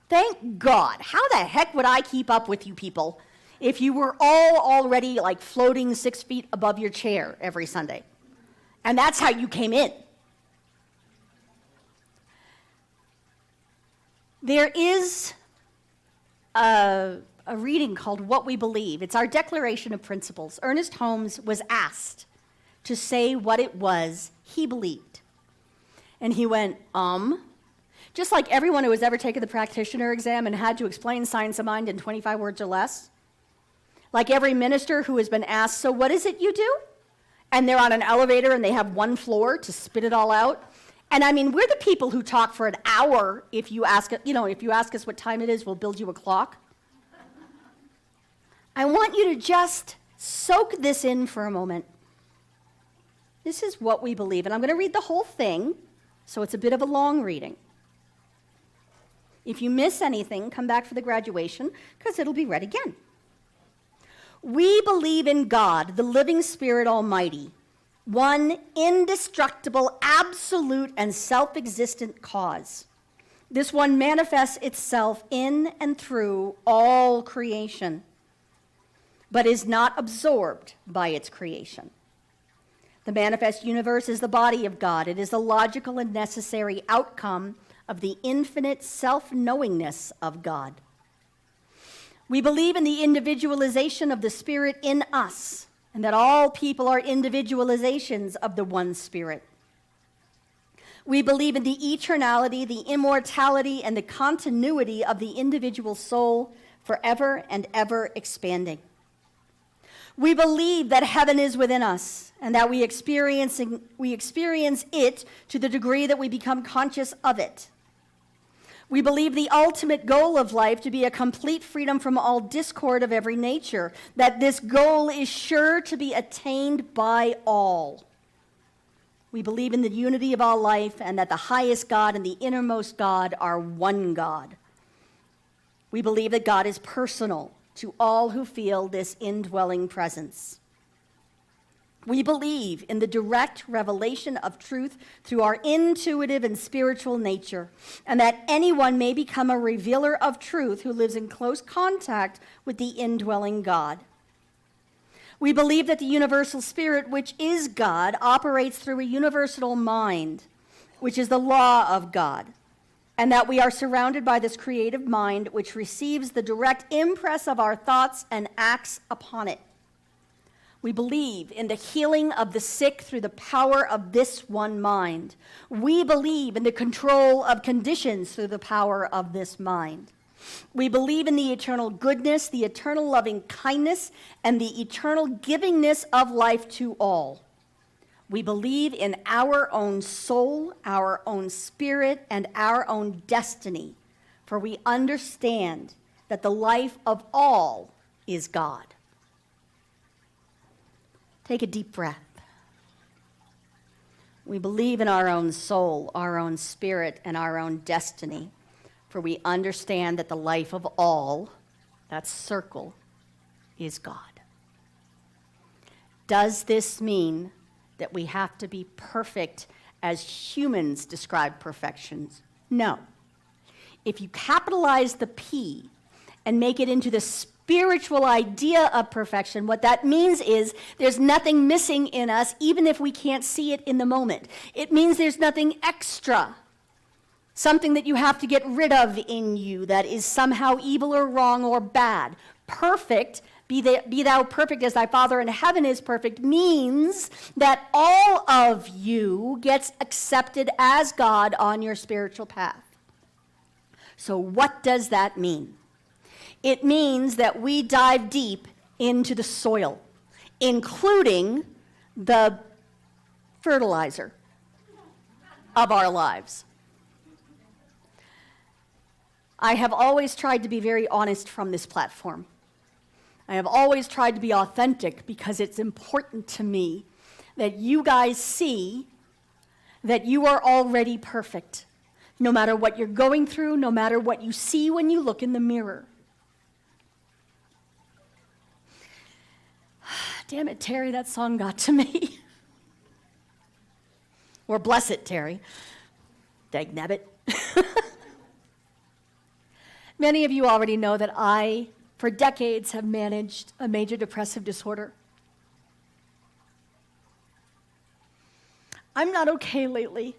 Thank God. How the heck would I keep up with you people if you were all already like floating 6 feet above your chair every Sunday? And that's how you came in. There is a reading called What We Believe. It's our Declaration of Principles. Ernest Holmes was asked to say what it was he believed. And he went, just like everyone who has ever taken the practitioner exam and had to explain science of mind in 25 words or less. Like every minister who has been asked, so what is it you do? And they're on an elevator and they have one floor to spit it all out. And I mean, we're the people who talk for an hour. If you ask us what time it is, we'll build you a clock. I want you to just soak this in for a moment. This is what we believe. And I'm going to read the whole thing, so it's a bit of a long reading. If you miss anything, come back for the graduation, because it'll be read again. We believe in God, the living Spirit Almighty, one indestructible, absolute, and self-existent cause. This one manifests itself in and through all creation, but is not absorbed by its creation. The manifest universe is the body of God. It is the logical and necessary outcome of the infinite self-knowingness of God. We believe in the individualization of the Spirit in us, and that all people are individualizations of the one Spirit. We believe in the eternality, the immortality, and the continuity of the individual soul forever and ever expanding. We believe that heaven is within us and that we experience it to the degree that we become conscious of it. We believe the ultimate goal of life to be a complete freedom from all discord of every nature, that this goal is sure to be attained by all. We believe in the unity of all life and that the highest God and the innermost God are one God. We believe that God is personal to all who feel this indwelling presence. We believe in the direct revelation of truth through our intuitive and spiritual nature, and that anyone may become a revealer of truth who lives in close contact with the indwelling God. We believe that the universal spirit, which is God, operates through a universal mind, which is the law of God, and that we are surrounded by this creative mind, which receives the direct impress of our thoughts and acts upon it. We believe in the healing of the sick through the power of this one mind. We believe in the control of conditions through the power of this mind. We believe in the eternal goodness, the eternal loving kindness, and the eternal givingness of life to all. We believe in our own soul, our own spirit, and our own destiny, for we understand that the life of all is God. Take a deep breath. We believe in our own soul, our own spirit, and our own destiny, for we understand that the life of all, that circle, is God. Does this mean that we have to be perfect as humans describe perfections? No. If you capitalize the P and make it into the spiritual idea of perfection, what that means is there's nothing missing in us, even if we can't see it in the moment. It means there's nothing extra, something that you have to get rid of in you that is somehow evil or wrong or bad. Perfect, be thou perfect as thy Father in heaven is perfect, means that all of you gets accepted as God on your spiritual path. So what does that mean? It means that we dive deep into the soil, including the fertilizer of our lives. I have always tried to be very honest from this platform. I have always tried to be authentic because it's important to me that you guys see that you are already perfect, no matter what you're going through, no matter what you see when you look in the mirror. Damn it, Terry, that song got to me. Or bless it, Terry. Dagnabbit. Many of you already know that I, for decades, have managed a major depressive disorder. I'm not okay lately.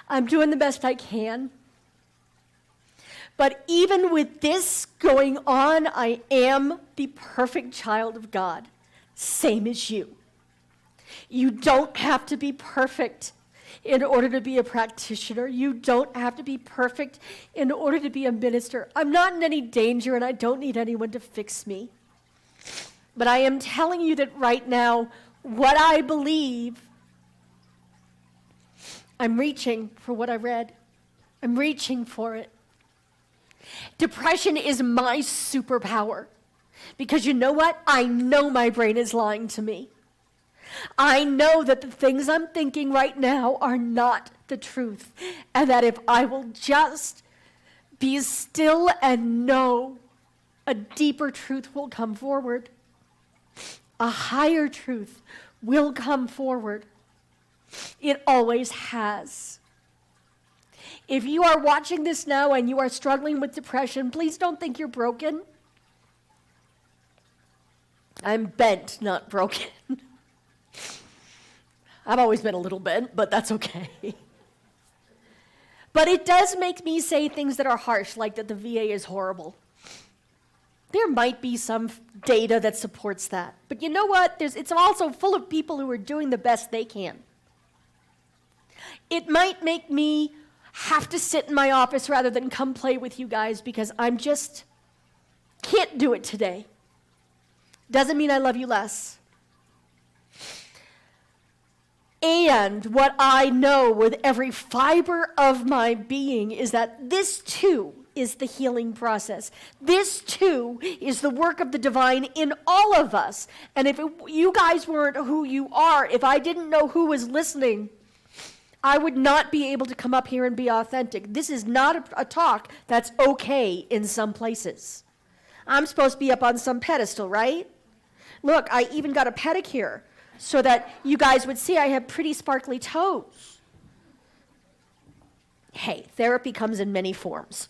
I'm doing the best I can. But even with this going on, I am the perfect child of God, same as you. You don't have to be perfect in order to be a practitioner. You don't have to be perfect in order to be a minister. I'm not in any danger, and I don't need anyone to fix me. But I am telling you that right now, what I believe, I'm reaching for what I read. I'm reaching for it. Depression is my superpower. Because you know what? I know my brain is lying to me. I know that the things I'm thinking right now are not the truth. And that if I will just be still and know, a deeper truth will come forward. A higher truth will come forward. It always has. If you are watching this now and you are struggling with depression, please don't think you're broken. I'm bent, not broken. I've always been a little bent, but that's okay. But it does make me say things that are harsh, like that the VA is horrible. There might be some data that supports that. But you know what? It's also full of people who are doing the best they can. It might make me have to sit in my office rather than come play with you guys because I'm just can't do it today. Doesn't mean I love you less. And what I know with every fiber of my being is that this too is the healing process. This too is the work of the divine in all of us. And if you guys weren't who you are, if I didn't know who was listening, I would not be able to come up here and be authentic. This is not a talk that's okay in some places. I'm supposed to be up on some pedestal, right? Look, I even got a pedicure so that you guys would see I have pretty sparkly toes. Hey, therapy comes in many forms.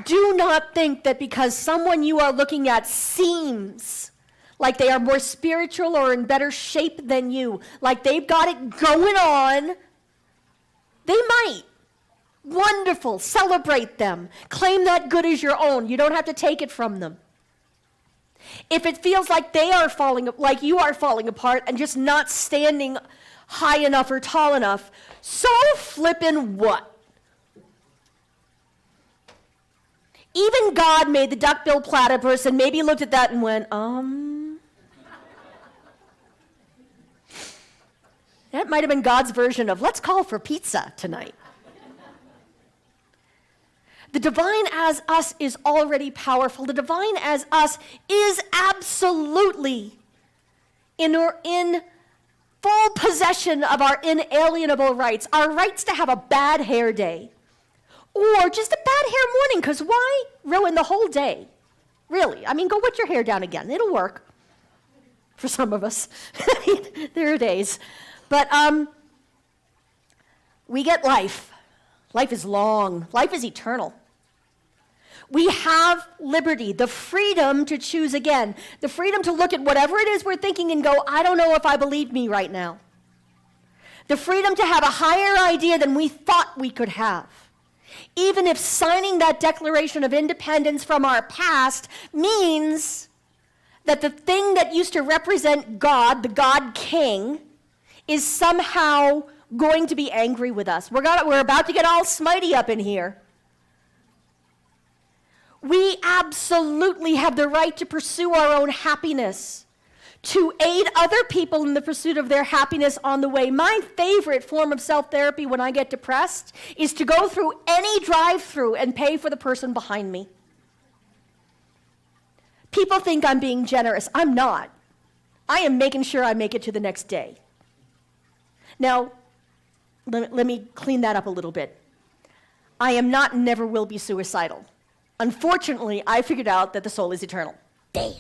Do not think that because someone you are looking at seems like they are more spiritual or in better shape than you, like they've got it going on, they might. Wonderful. Celebrate them. Claim that good as your own. You don't have to take it from them. If it feels like they are like you are falling apart and just not standing high enough or tall enough, so flippin' what? Even God made the duck-billed platypus and maybe looked at that and went, That might have been God's version of, let's call for pizza tonight. The divine as us is already powerful. The divine as us is absolutely in full possession of our inalienable rights, our rights to have a bad hair day, or just a bad hair morning, because why ruin the whole day? Really, I mean, go wet your hair down again. It'll work for some of us. There are days. But we get life. Life is long. Life is eternal. We have liberty, the freedom to choose again, the freedom to look at whatever it is we're thinking and go, I don't know if I believe me right now. The freedom to have a higher idea than we thought we could have. Even if signing that Declaration of Independence from our past means that the thing that used to represent God, the God King, is somehow going to be angry with us. We're about to get all smitey up in here. We absolutely have the right to pursue our own happiness, to aid other people in the pursuit of their happiness on the way. My favorite form of self-therapy when I get depressed is to go through any drive-through and pay for the person behind me. People think I'm being generous. I'm not. I am making sure I make it to the next day. Now, let me clean that up a little bit. I am not and never will be suicidal. Unfortunately, I figured out that the soul is eternal. Damn.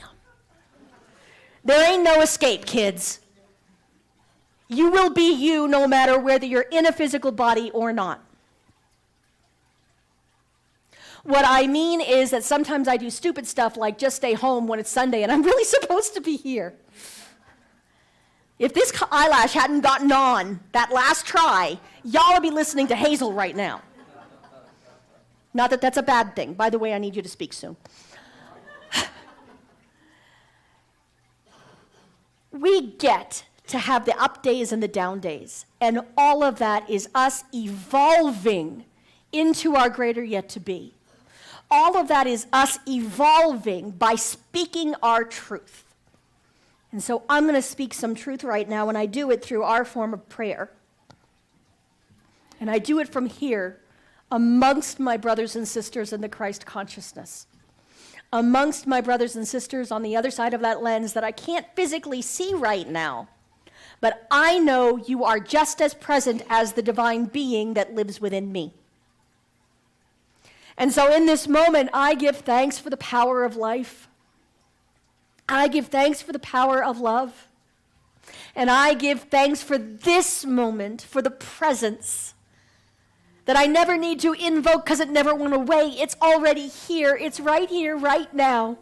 There ain't no escape, kids. You will be you no matter whether you're in a physical body or not. What I mean is that sometimes I do stupid stuff like just stay home when it's Sunday and I'm really supposed to be here. If this eyelash hadn't gotten on that last try, y'all would be listening to Hazel right now. Not that that's a bad thing. By the way, I need you to speak soon. We get to have the up days and the down days, and all of that is us evolving into our greater yet to be. All of that is us evolving by speaking our truth. And so I'm going to speak some truth right now, and I do it through our form of prayer. And I do it from here, amongst my brothers and sisters in the Christ consciousness, amongst my brothers and sisters on the other side of that lens that I can't physically see right now, but I know you are just as present as the divine being that lives within me. And so in this moment, I give thanks for the power of life. I give thanks for the power of love. And I give thanks for this moment, for the presence that I never need to invoke because it never went away. It's already here. It's right here, right now,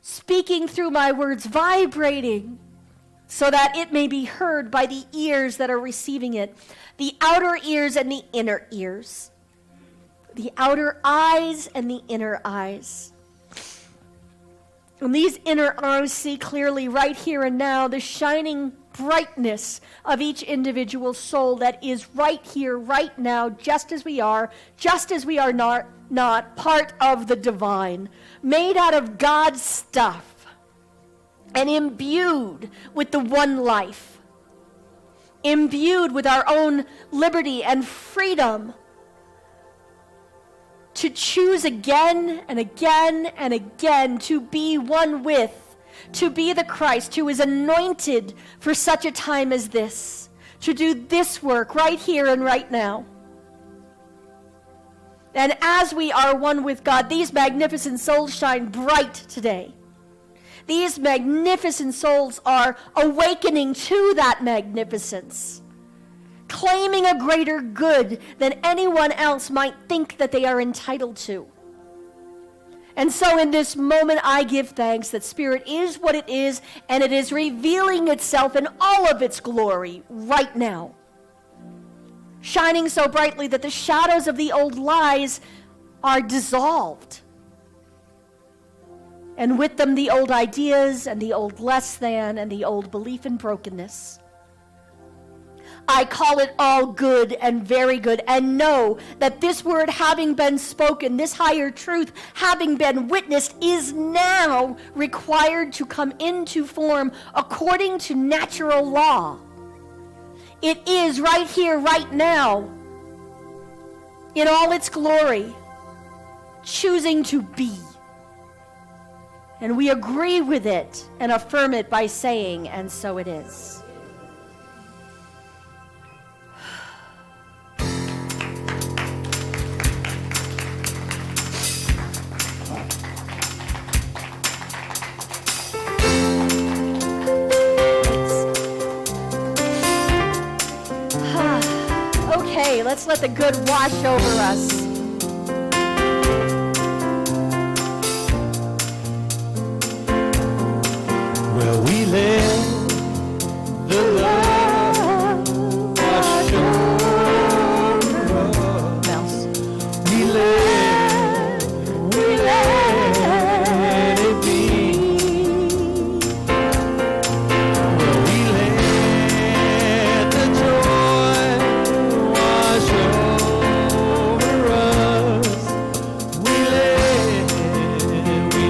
speaking through my words, vibrating, so that it may be heard by the ears that are receiving it, the outer ears and the inner ears, the outer eyes and the inner eyes. And these inner eyes see clearly right here and now the shining brightness of each individual soul that is right here, right now, just as we are not part of the divine, made out of God's stuff, and imbued with the one life, imbued with our own liberty and freedom to choose again and again and again to be one with, to be the Christ who is anointed for such a time as this, to do this work right here and right now. And as we are one with God, these magnificent souls shine bright today. These magnificent souls are awakening to that magnificence, claiming a greater good than anyone else might think that they are entitled to. And so in this moment, I give thanks that Spirit is what it is, and it is revealing itself in all of its glory right now, shining so brightly that the shadows of the old lies are dissolved, and with them the old ideas and the old less than and the old belief in brokenness. I call it all good and very good, and know that this word having been spoken, this higher truth having been witnessed, is now required to come into form according to natural law. It is right here, right now, in all its glory. choosing to be. And we agree with it and affirm it by saying, and so it is. Okay, let's let the good wash over us. Well, we let the love wash over us. Mouse. We let it be. Well, we let the joy wash over us. We let it be.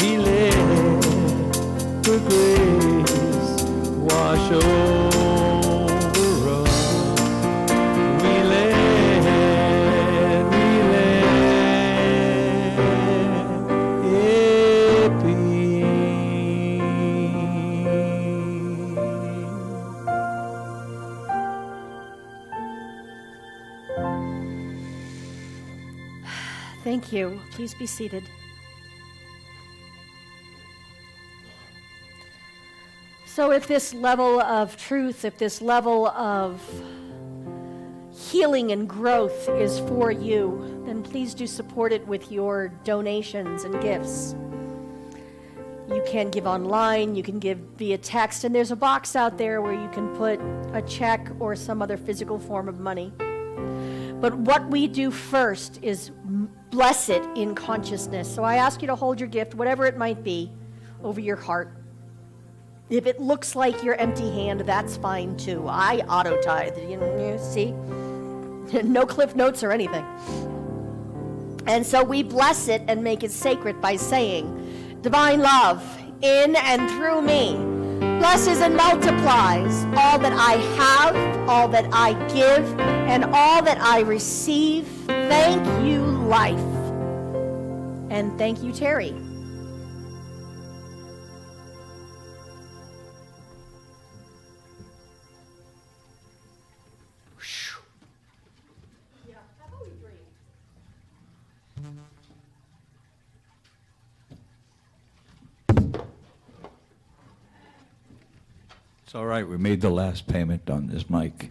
We let the grace wash over us. We let it be. Thank you. Please be seated. So if this level of truth, if this level of healing and growth is for you, then please do support it with your donations and gifts. You can give online, you can give via text, and there's a box out there where you can put a check or some other physical form of money. But what we do first is bless it in consciousness. So I ask you to hold your gift, whatever it might be, over your heart. If it looks like you're empty hand, that's fine too. I auto tithe, you see? No cliff notes or anything. And so we bless it and make it sacred by saying, divine love in and through me blesses and multiplies all that I have, all that I give, and all that I receive. Thank you, life. And thank you, Terry. It's all right, we made the last payment on this mic.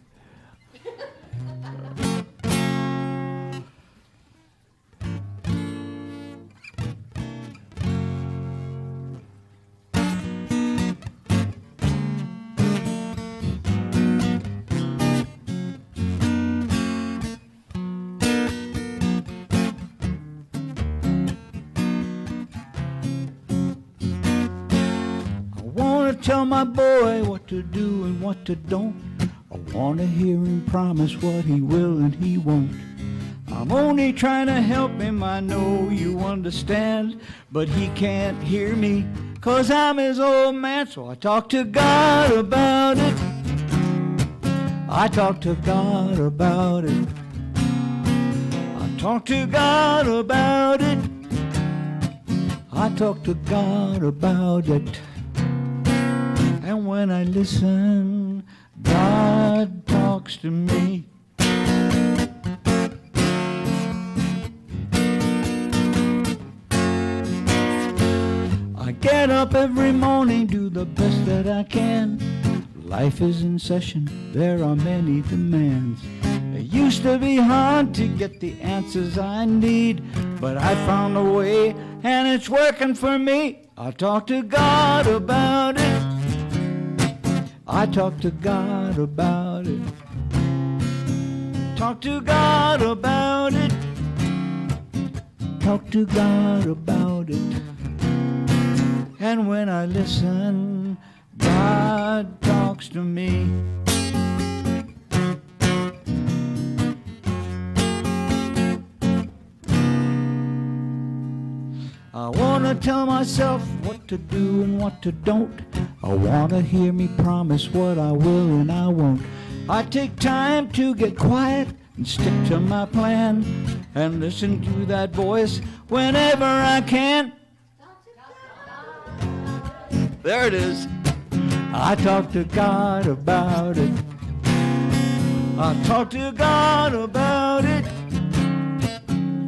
Tell my boy what to do and what to don't. I wanna hear him promise what he will and he won't. I'm only trying to help him, I know you understand, but he can't hear me, 'cause I'm his old man. So I talk to God about it. I talk to God about it. I talk to God about it. I talk to God about it. And when I listen, God talks to me. I I get up every morning, do the best that I can. Life is in session, there are many demands. It used to be hard to get the answers I need, but I found a way and it's working for me. I talk to God about it. I talk to God about it. Talk to God about it. Talk to God about it. And when I listen, God talks to me. I wanna tell myself what to do and what to don't. I wanna hear me promise what I will and I won't. I take time to get quiet and stick to my plan and listen to that voice whenever I can. There it is. I talk to God about it. I talk to God about it.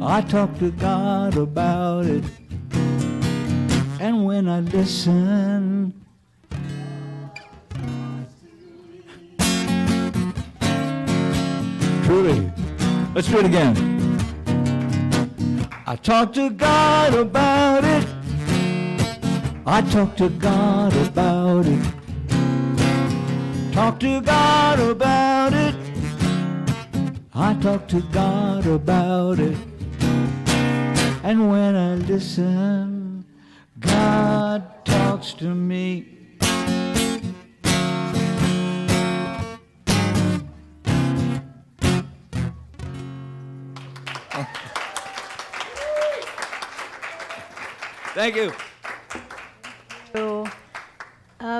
I talk to God about it. And when I listen, truly, let's do it again. I talk to God about it. I talk to God about it. Talk to God about it. I talk to God about it. And when I listen, God talks to me. Thank you.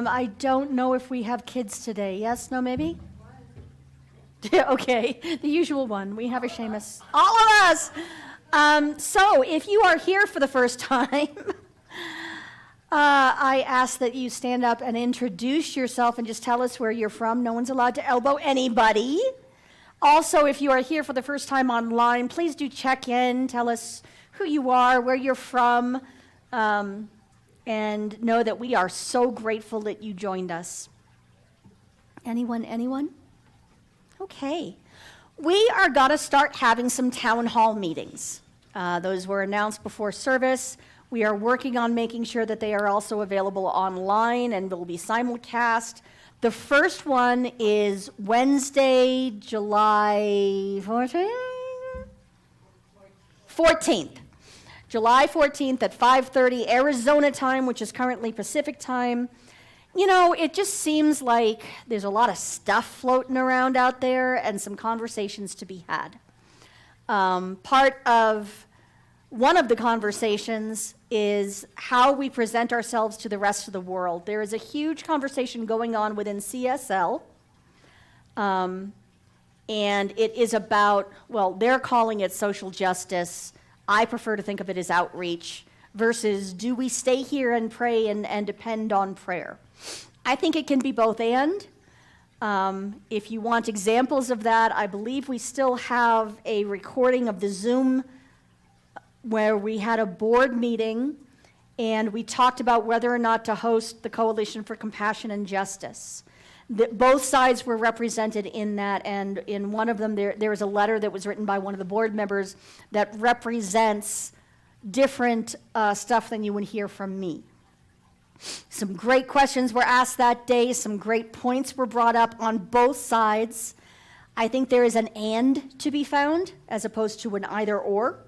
I don't know if we have kids today. Yes, no, maybe? Okay, the usual one. We have a Seamus. All of us! So, if you are here for the first time, I ask that you stand up and introduce yourself and just tell us where you're from. No one's allowed to elbow anybody. Also, if you are here for the first time online, please do check in. Tell us who you are, where you're from, and know that we are so grateful that you joined us. Anyone? Okay. We are going to start having some town hall meetings. Those were announced before service. We are working on making sure that they are also available online and will be simulcast. The first one is Wednesday, July 14th. July 14th at 5:30 Arizona time, which is currently Pacific time. You know, it just seems like there's a lot of stuff floating around out there and some conversations to be had. One of the conversations is how we present ourselves to the rest of the world. There is a huge conversation going on within CSL, and it is about, well, they're calling it social justice. I prefer to think of it as outreach versus do we stay here and pray and depend on prayer. I think it can be both and. If you want examples of that, I believe we still have a recording of the Zoom where we had a board meeting and we talked about whether or not to host the Coalition for Compassion and Justice. Both sides were represented in that, and in one of them there was a letter that was written by one of the board members that represents different stuff than you would hear from me. Some great questions were asked that day. Some great points were brought up on both sides. I think there is an and to be found as opposed to an either or.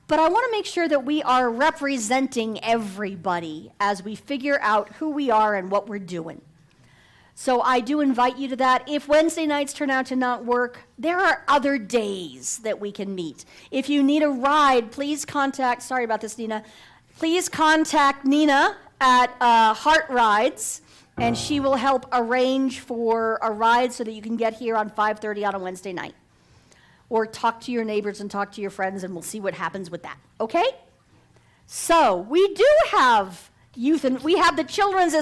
But I want to make sure that we are representing everybody as we figure out who we are and what we're doing. So I do invite you to that. If Wednesday nights turn out to not work, there are other days that we can meet. If you need a ride, please contact, sorry about this, Nina, please contact Nina at Heart Rides, and she will help arrange for a ride so that you can get here on 5:30 on a Wednesday night. Or talk to your neighbors and talk to your friends, and we'll see what happens with that, okay? So we do have youth, and we have the Children's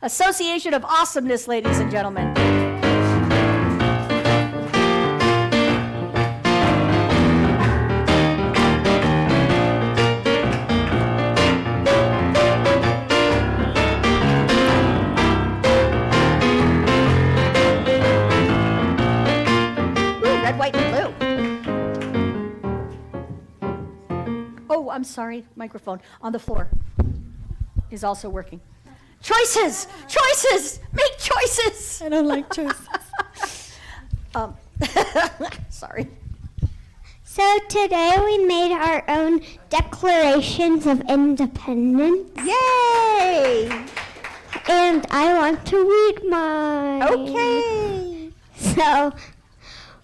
Association of Awesomeness, ladies and gentlemen. I'm sorry, microphone, on the floor is also working. Choices! Choices! Make choices! I don't like choices. Sorry. So today we made our own declarations of independence. Yay! And I want to read mine. Okay. So,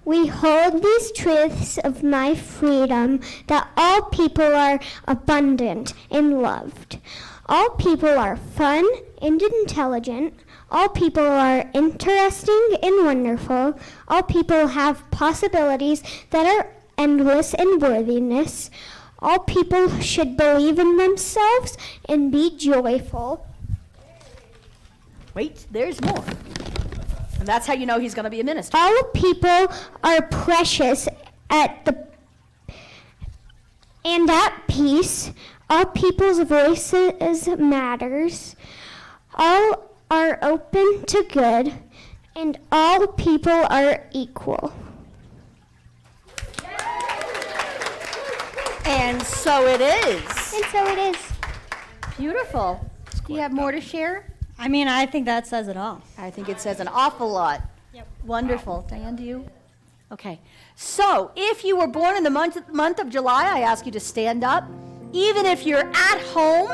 we hold these truths of my freedom, that all people are abundant and loved. All people are fun and intelligent. All people are interesting and wonderful. All people have possibilities that are endless in worthiness. All people should believe in themselves and be joyful. Wait, there's more. And that's how you know he's going to be a minister. All people are precious and at peace. All people's voices matters. All are open to good, and all people are equal. And so it is. And so it is. Beautiful. Do you have more to share? I mean, I think that says it all. I think it says an awful lot. Yep. Wonderful. Diane, do you? Okay. So, if you were born in the month of July, I ask you to stand up. Even if you're at home,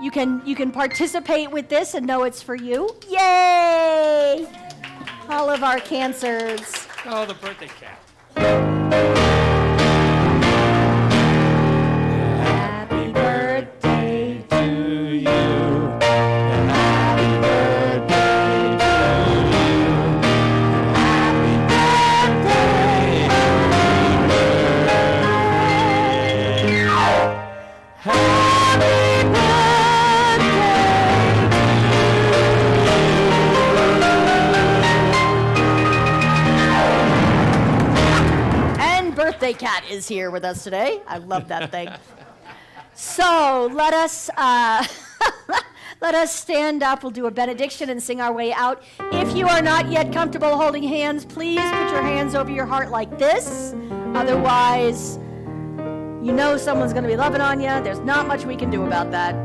you can participate with this and know it's for you. Yay! All of our cancers. Oh, the birthday cat. Happy birthday to you. Happy birthday to you. Happy birthday. Happy And Birthday Cat is here with us today. I love that thing. So let us let us stand up. We'll do a benediction and sing our way out. If you are not yet comfortable holding hands, please put your hands over your heart like this. Otherwise, you know someone's going to be loving on you. There's not much we can do about that.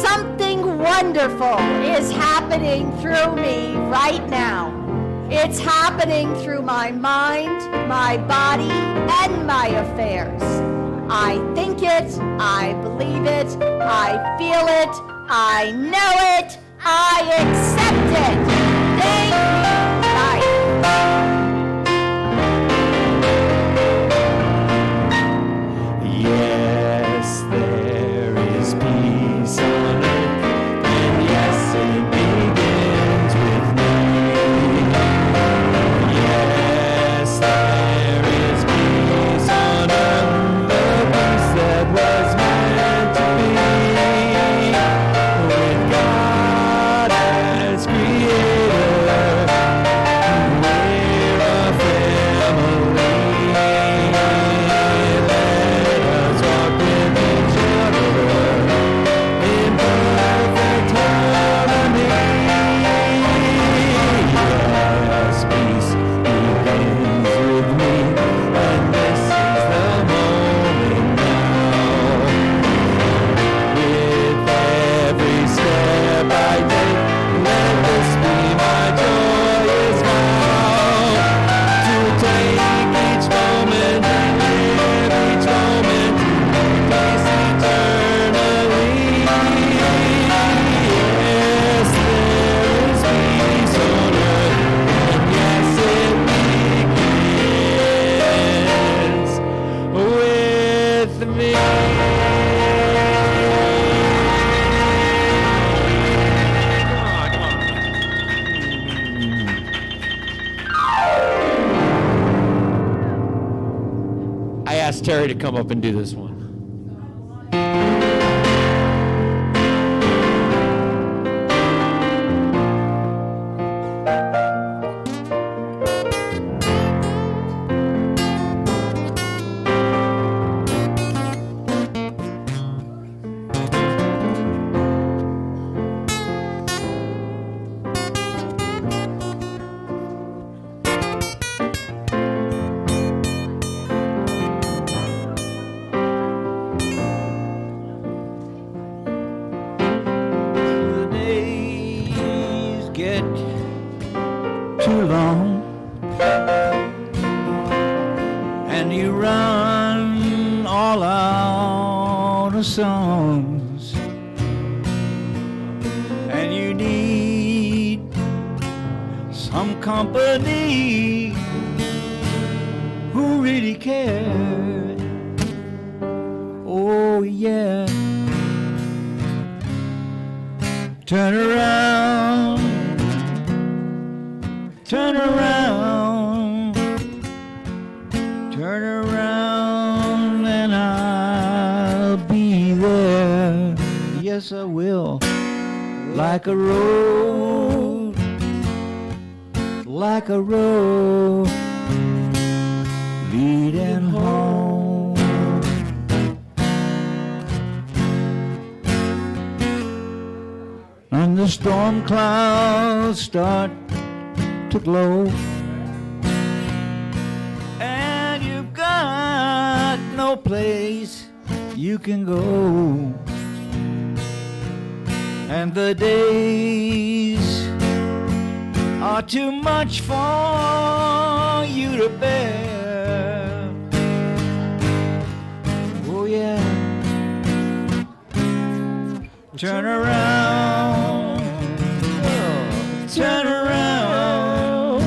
Something wonderful is happening through me right now. It's happening through my mind, my body, and my affairs. I think it, I believe it, I feel it, I know it, I accept it. Thank you, life. Yes, there is peace on earth, and yes, it begins with me. Yes, there is peace on earth, the peace that was meant to be, with God as creator. We're a family. Let us walk with each other in perfect harmony. Yes, peace begins with me, and this is the moment now. With every step I take, let this be my joyous vow, to take each moment and live each moment in peace eternally. Yes, there is peace on earth, and yes, it begins with me. Come on. I asked Terry to come up and do this one. get too long and you run all out of songs and you need some company who really cares. Oh yeah. Turn around, turn around, turn around, and I'll be there. Yes, I will. Like a road, like a road, leading home. And the storm clouds start to glow, and you've got no place you can go, and the days are too much for you to bear. Oh yeah. Turn around, turn around,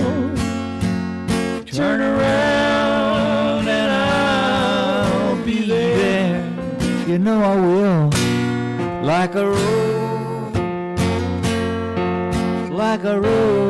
turn around, and I'll be there. You know I will. Like a road, like a road.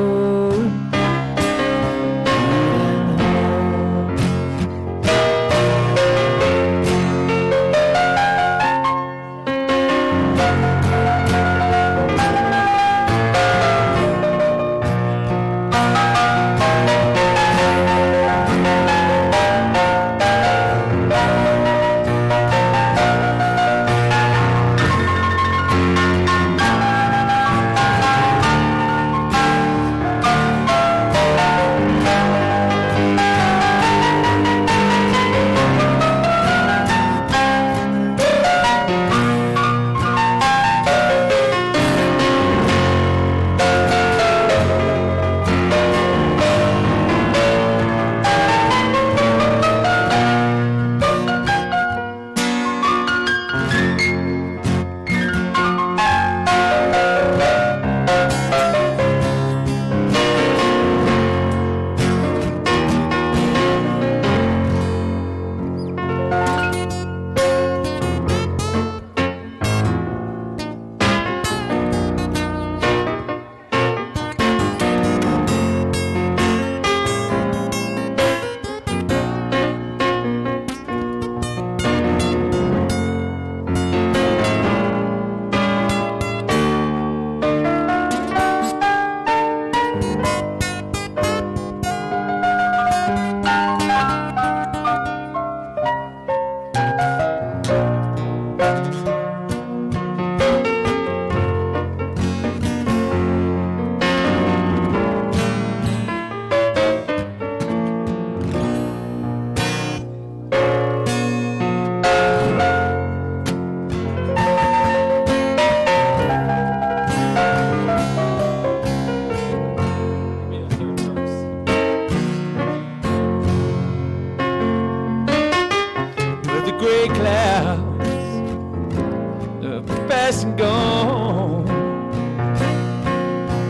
past and gone,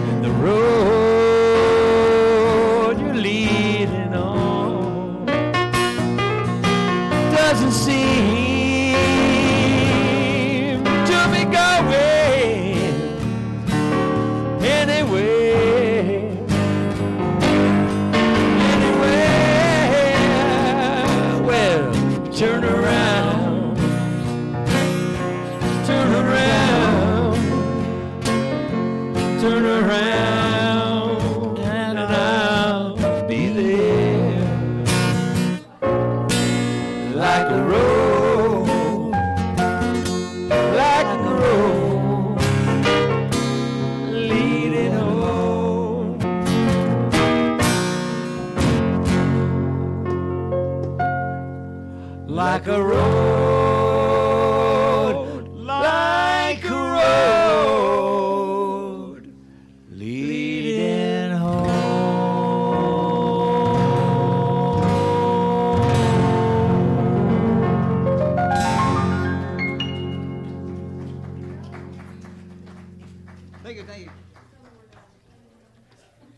and the road you're leading on doesn't seem to be going anywhere. Well, turn around, Thank you, thank you.